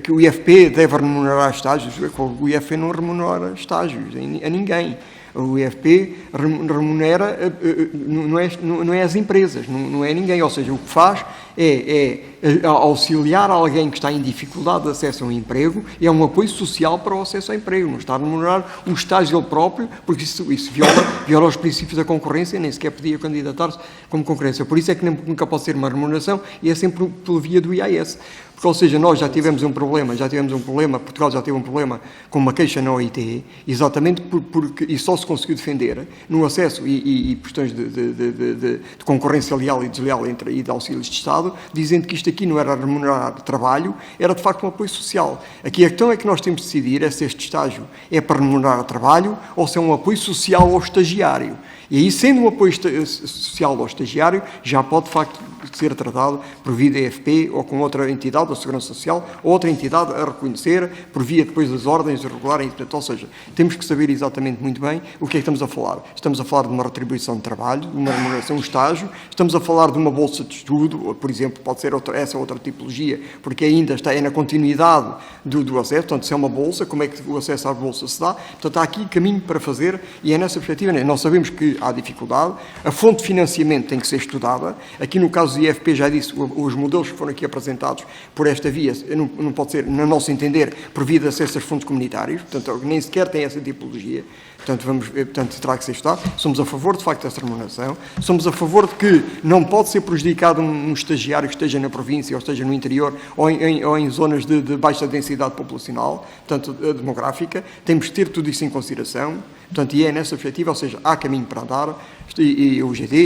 Que o IFP deve remunerar estágios? O IFP não remunera estágios a ninguém. O IFP remunera, não é as empresas, não é ninguém. Ou seja, o que faz é auxiliar alguém que está em dificuldade de acesso a um emprego, é um apoio social para o acesso ao emprego, não está a remunerar o estágio ele próprio, porque isso viola os princípios da concorrência, nem sequer podia candidatar-se como concorrência. Por isso é que nunca pode ser uma remuneração e é sempre pela via do IAS. Porque, ou seja, nós já tivemos um problema, Portugal já teve um problema com uma queixa na OIT, exatamente porque e só se conseguiu defender no acesso e questões de concorrência leal e desleal e de auxílios de Estado, lado, dizendo que isto aqui não era remunerar trabalho, era de facto um apoio social. Aqui a questão é que nós temos de decidir se este estágio é para remunerar trabalho ou se é um apoio social ao estagiário. E aí, sendo um apoio social ao estagiário, já pode, de facto, ser tratado por via da EFP ou com outra entidade da Segurança Social, ou outra entidade a reconhecer, por via depois das ordens regularem. Ou seja, temos que saber exatamente muito bem o que é que estamos a falar. Estamos a falar de uma retribuição de trabalho, de uma remuneração, um estágio, estamos a falar de uma bolsa de estudo, por exemplo, pode ser essa outra tipologia, porque ainda é na continuidade do acesso, portanto, se é uma bolsa, como é que o acesso à bolsa se dá? Portanto, há aqui caminho para fazer e é nessa perspectiva, nós sabemos que há dificuldade, a fonte de financiamento tem que ser estudada, aqui no caso do IFP já disse, os modelos que foram aqui apresentados por esta via, não pode ser, no nosso entender, por via de acesso aos fundos comunitários, portanto, nem sequer tem essa tipologia, portanto, terá que ser estudado. Somos a favor, de facto, desta remuneração, somos a favor de que não pode ser prejudicado um estagiário que esteja na província ou esteja no interior ou em zonas de baixa densidade populacional, portanto, demográfica, temos que ter tudo isso em consideração, portanto, e é nessa perspectiva, ou seja, há caminho para andar, e o GD,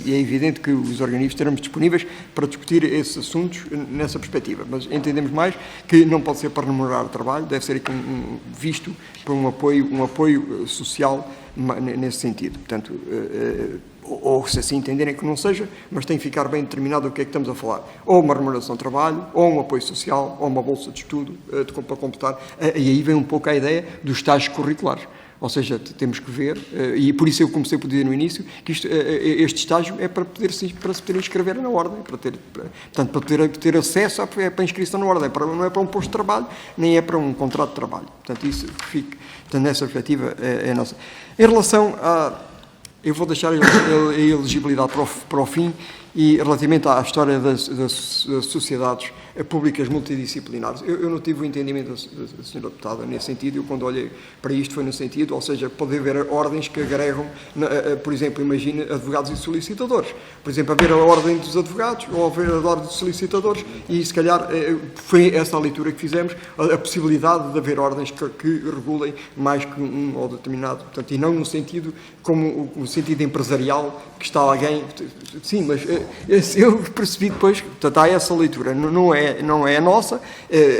e é evidente que os organismos estaremos disponíveis para discutir esses assuntos nessa perspectiva, mas entendemos mais que não pode ser para remunerar o trabalho, deve ser aqui visto para um apoio social nesse sentido. Portanto, ou se assim entenderem que não seja, mas tem que ficar bem determinado o que é que estamos a falar. Ou uma remuneração de trabalho, ou um apoio social, ou uma bolsa de estudo para completar. E aí vem um pouco a ideia dos estágios curriculares. Ou seja, temos que ver, e por isso eu comecei por dizer no início, que este estágio é para se poder inscrever na ordem, portanto, para poder ter acesso para a inscrição na ordem, não é para um posto de trabalho, nem é para um contrato de trabalho. Portanto, isso fica, portanto, nessa perspectiva é nossa. Em relação a... Eu vou deixar a elegibilidade para o fim e relativamente à história das sociedades públicas multidisciplinares. Eu não tive o entendimento da senhora deputada nesse sentido, eu quando olhei para isto foi no sentido, ou seja, pode haver ordens que agregam, por exemplo, imagine advogados e solicitadores. Por exemplo, haver a ordem dos advogados ou haver a ordem dos solicitadores e se calhar foi essa a leitura que fizemos, a possibilidade de haver ordens que regulem mais que um ou determinado, portanto, e não no sentido como o sentido empresarial que está alguém, sim, mas eu percebi depois, portanto, há essa leitura, não é a nossa,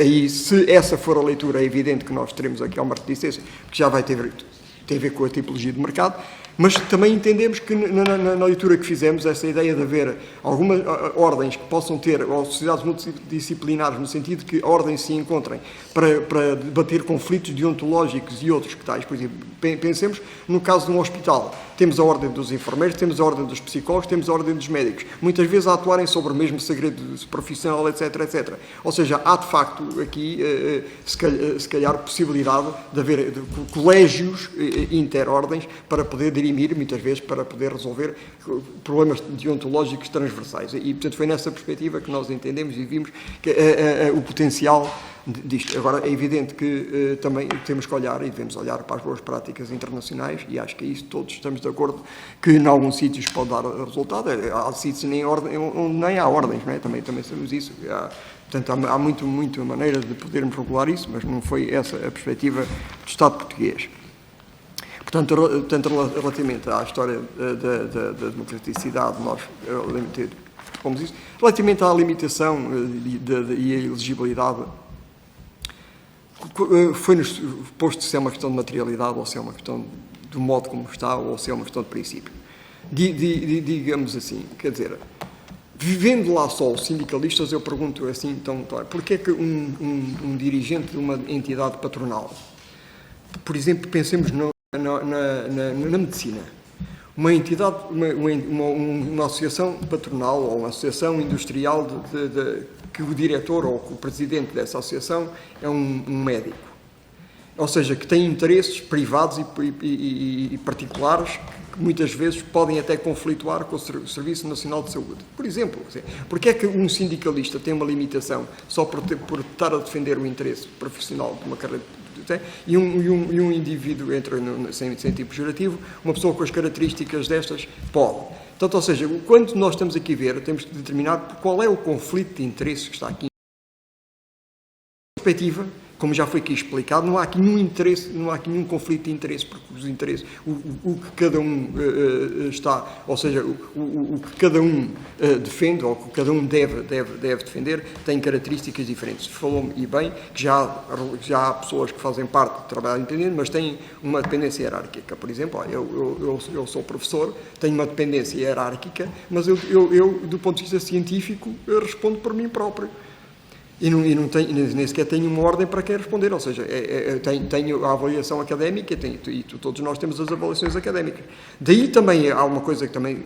aí se essa for a leitura é evidente que nós teremos aqui uma reticência, porque já vai tem a ver com a tipologia de mercado, mas também entendemos que na leitura que fizemos, essa ideia de haver algumas ordens que possam ter, ou sociedades multidisciplinares, no sentido que ordens se encontrem para debater conflitos deontológicos e outros que tais, por exemplo, pensemos no caso de um hospital, temos a ordem dos enfermeiros, temos a ordem dos psicólogos, temos a ordem dos médicos, muitas vezes a atuarem sobre o mesmo segredo profissional, etc, etc. Ou seja, há de facto aqui, se calhar, possibilidade de haver colégios interordens para poder dirimir, muitas vezes, para poder resolver problemas deontológicos transversais. E, portanto, foi nessa perspectiva que nós entendemos e vimos que o potencial disto. Agora, é evidente que também temos que olhar e devemos olhar para as boas práticas internacionais e acho que é isso, todos estamos de acordo que em alguns sítios pode dar resultado, há sítios onde nem há ordens, não é? Também sabemos isso. Portanto, há muita maneira de podermos regular isso, mas não foi essa a perspectiva do Estado português. Portanto, relativamente à história da democraticidade, nós fomos isso. Relativamente à limitação e à elegibilidade, foi-nos posto se é uma questão de materialidade ou se é uma questão do modo como está ou se é uma questão de princípio. Digamos assim, quer dizer, vivendo lá só os sindicalistas, eu pergunto assim, então, porquê é que um dirigente de uma entidade patronal, por exemplo, pensemos na medicina, uma entidade, uma associação patronal ou uma associação industrial que o diretor ou o presidente dessa associação é um médico, ou seja, que tem interesses privados e particulares que muitas vezes podem até conflituar com o Serviço Nacional de Saúde. Por exemplo, porque é que um sindicalista tem uma limitação só por estar a defender o interesse profissional de uma carreira e um indivíduo entra sem tipo pejorativo, uma pessoa com as características destas pode. Portanto, ou seja, quando nós estamos aqui a ver, temos que determinar qual é o conflito de interesses que está aqui. Perspectiva, como já foi aqui explicado, não há aqui nenhum interesse, não há aqui nenhum conflito de interesse, porque os interesses, o que cada um está, ou seja, o que cada um defende, ou o que cada um deve defender, tem características diferentes. Falou-me, e bem, que já há pessoas que fazem parte do trabalho independente, mas têm uma dependência hierárquica. Por exemplo, eu sou professor, tenho uma dependência hierárquica, mas eu, do ponto de vista científico, respondo por mim próprio. E nem sequer tenho uma ordem para quem responder, ou seja, tenho a avaliação académica e todos nós temos as avaliações académicas. Daí também há uma coisa que também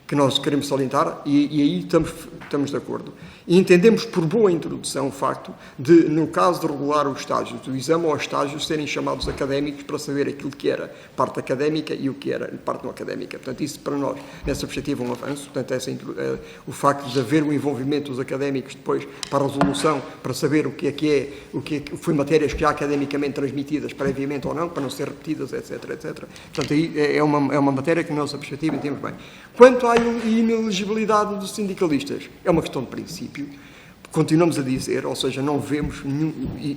que nós queremos salientar, e aí estamos de acordo. E entendemos por boa introdução o facto de, no caso de regular os estágios do exame ou estágios, serem chamados académicos para saber aquilo que era parte académica e o que era parte não académica. Portanto, isso para nós, nessa perspectiva, é um avanço. Portanto, o facto de haver o envolvimento dos académicos depois para a resolução, para saber o que foi matérias que já academicamente transmitidas previamente ou não, para não ser repetidas, etc. Portanto, aí é uma matéria que, na nossa perspectiva, entendemos bem. Quanto à inelegibilidade dos sindicalistas, é uma questão de princípio. Continuamos a dizer, ou seja, não vemos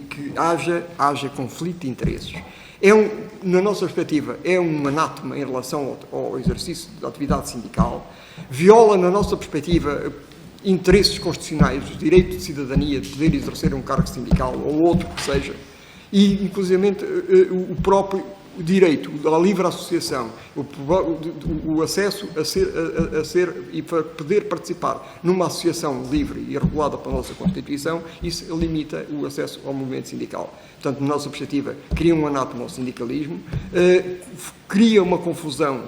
que haja conflito de interesses. Na nossa perspectiva, é um anátema em relação ao exercício da atividade sindical, viola, na nossa perspectiva, interesses constitucionais, o direito de cidadania de poder exercer um cargo sindical ou outro que seja, e, inclusivamente, o próprio direito à livre associação, o acesso a ser e para poder participar numa associação livre e regulada pela nossa Constituição, isso limita o acesso ao movimento sindical. Portanto, na nossa perspectiva, cria um anátema ao sindicalismo, cria uma confusão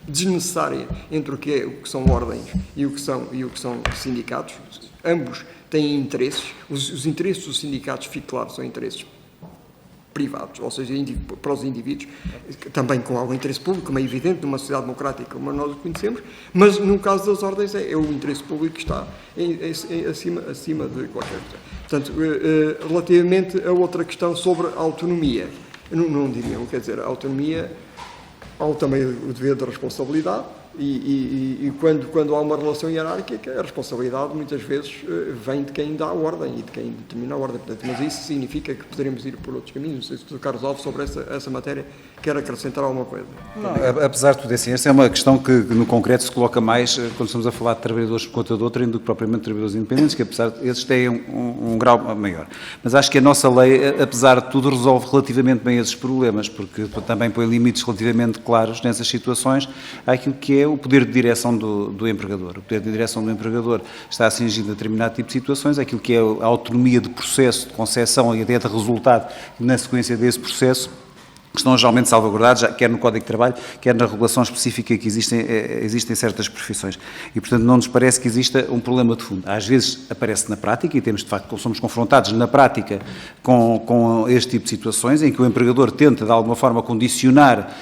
desnecessária entre o que são ordens e o que são sindicatos. Ambos têm interesses. Os interesses dos sindicatos, fique claro, são interesses privados, ou seja, para os indivíduos, também com algum interesse público, como é evidente, numa sociedade democrática como nós o conhecemos, mas no caso das ordens é o interesse público que está acima de qualquer coisa. Portanto, relativamente a outra questão sobre a autonomia, não diriam, quer dizer, a autonomia, há também o dever de responsabilidade, e quando há uma relação hierárquica, a responsabilidade muitas vezes vem de quem dá a ordem e de quem determina a ordem. Portanto, mas isso significa que poderemos ir por outros caminhos. Não sei se o Dr. Carlos Alves, sobre essa matéria, quer acrescentar alguma coisa. Não, apesar de tudo, assim, essa é uma questão que no concreto se coloca mais quando estamos a falar de trabalhadores por conta de outrem do que propriamente de trabalhadores independentes, que apesar de esses têm um grau maior. Mas acho que a nossa lei, apesar de tudo, resolve relativamente bem esses problemas, porque também põe limites relativamente claros nessas situações àquilo que é o poder de direção do empregador. O poder de direção do empregador está atingido a determinado tipo de situações, aquilo que é a autonomia de processo, de concepção e até de resultado na sequência desse processo, que estão geralmente salvaguardados, quer no Código de Trabalho, quer na regulação específica que existem certas profissões. E, portanto, não nos parece que exista um problema de fundo. Às vezes aparece na prática, e temos, de facto, somos confrontados na prática com este tipo de situações, em que o empregador tenta, de alguma forma, condicionar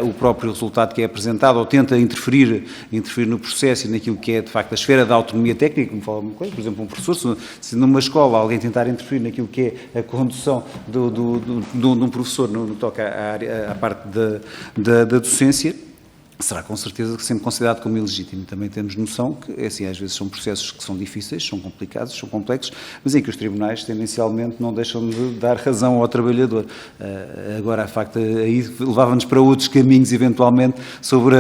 o próprio resultado que é apresentado, ou tenta interferir no processo e naquilo que é, de facto, a esfera da autonomia técnica, como fala uma coisa, por exemplo, um professor, se numa escola alguém tentar interferir naquilo que é a condução de um professor no que toca à parte da docência, será com certeza sempre considerado como ilegítimo. Também temos noção que, assim, às vezes são processos que são difíceis, são complicados, são complexos, mas em que os tribunais tendencialmente não deixam de dar razão ao trabalhador. Agora, a facto, aí levava-nos para outros caminhos, eventualmente, sobre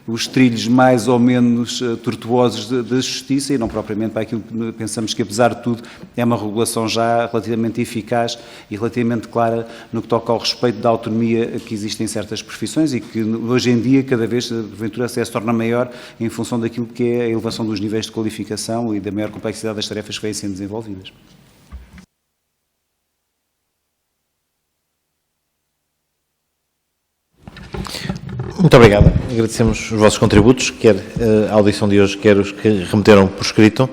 os trilhos mais ou menos tortuosos da justiça e não propriamente para aquilo que pensamos que, apesar de tudo, é uma regulação já relativamente eficaz e relativamente clara no que toca ao respeito da autonomia que existe em certas profissões e que hoje em dia, cada vez, porventura, se torna maior em função daquilo que é a elevação dos níveis de qualificação e da maior complexidade das tarefas que vêm sendo desenvolvidas. Muito obrigado. Agradecemos os vossos contributos, quer a audição de hoje, quer os que remeteram por escrito,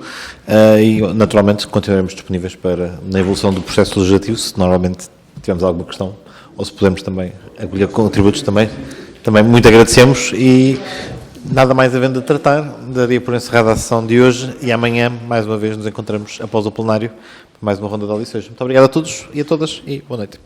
e naturalmente continuaremos disponíveis na evolução do processo legislativo, se normalmente tivermos alguma questão, ou se pudermos também acolher contributos também muito agradecemos e nada mais havendo a tratar, daria por encerrada a sessão de hoje e amanhã, mais uma vez, nos encontramos após o plenário para mais uma ronda de audições. Muito obrigado a todos e a todas e boa noite.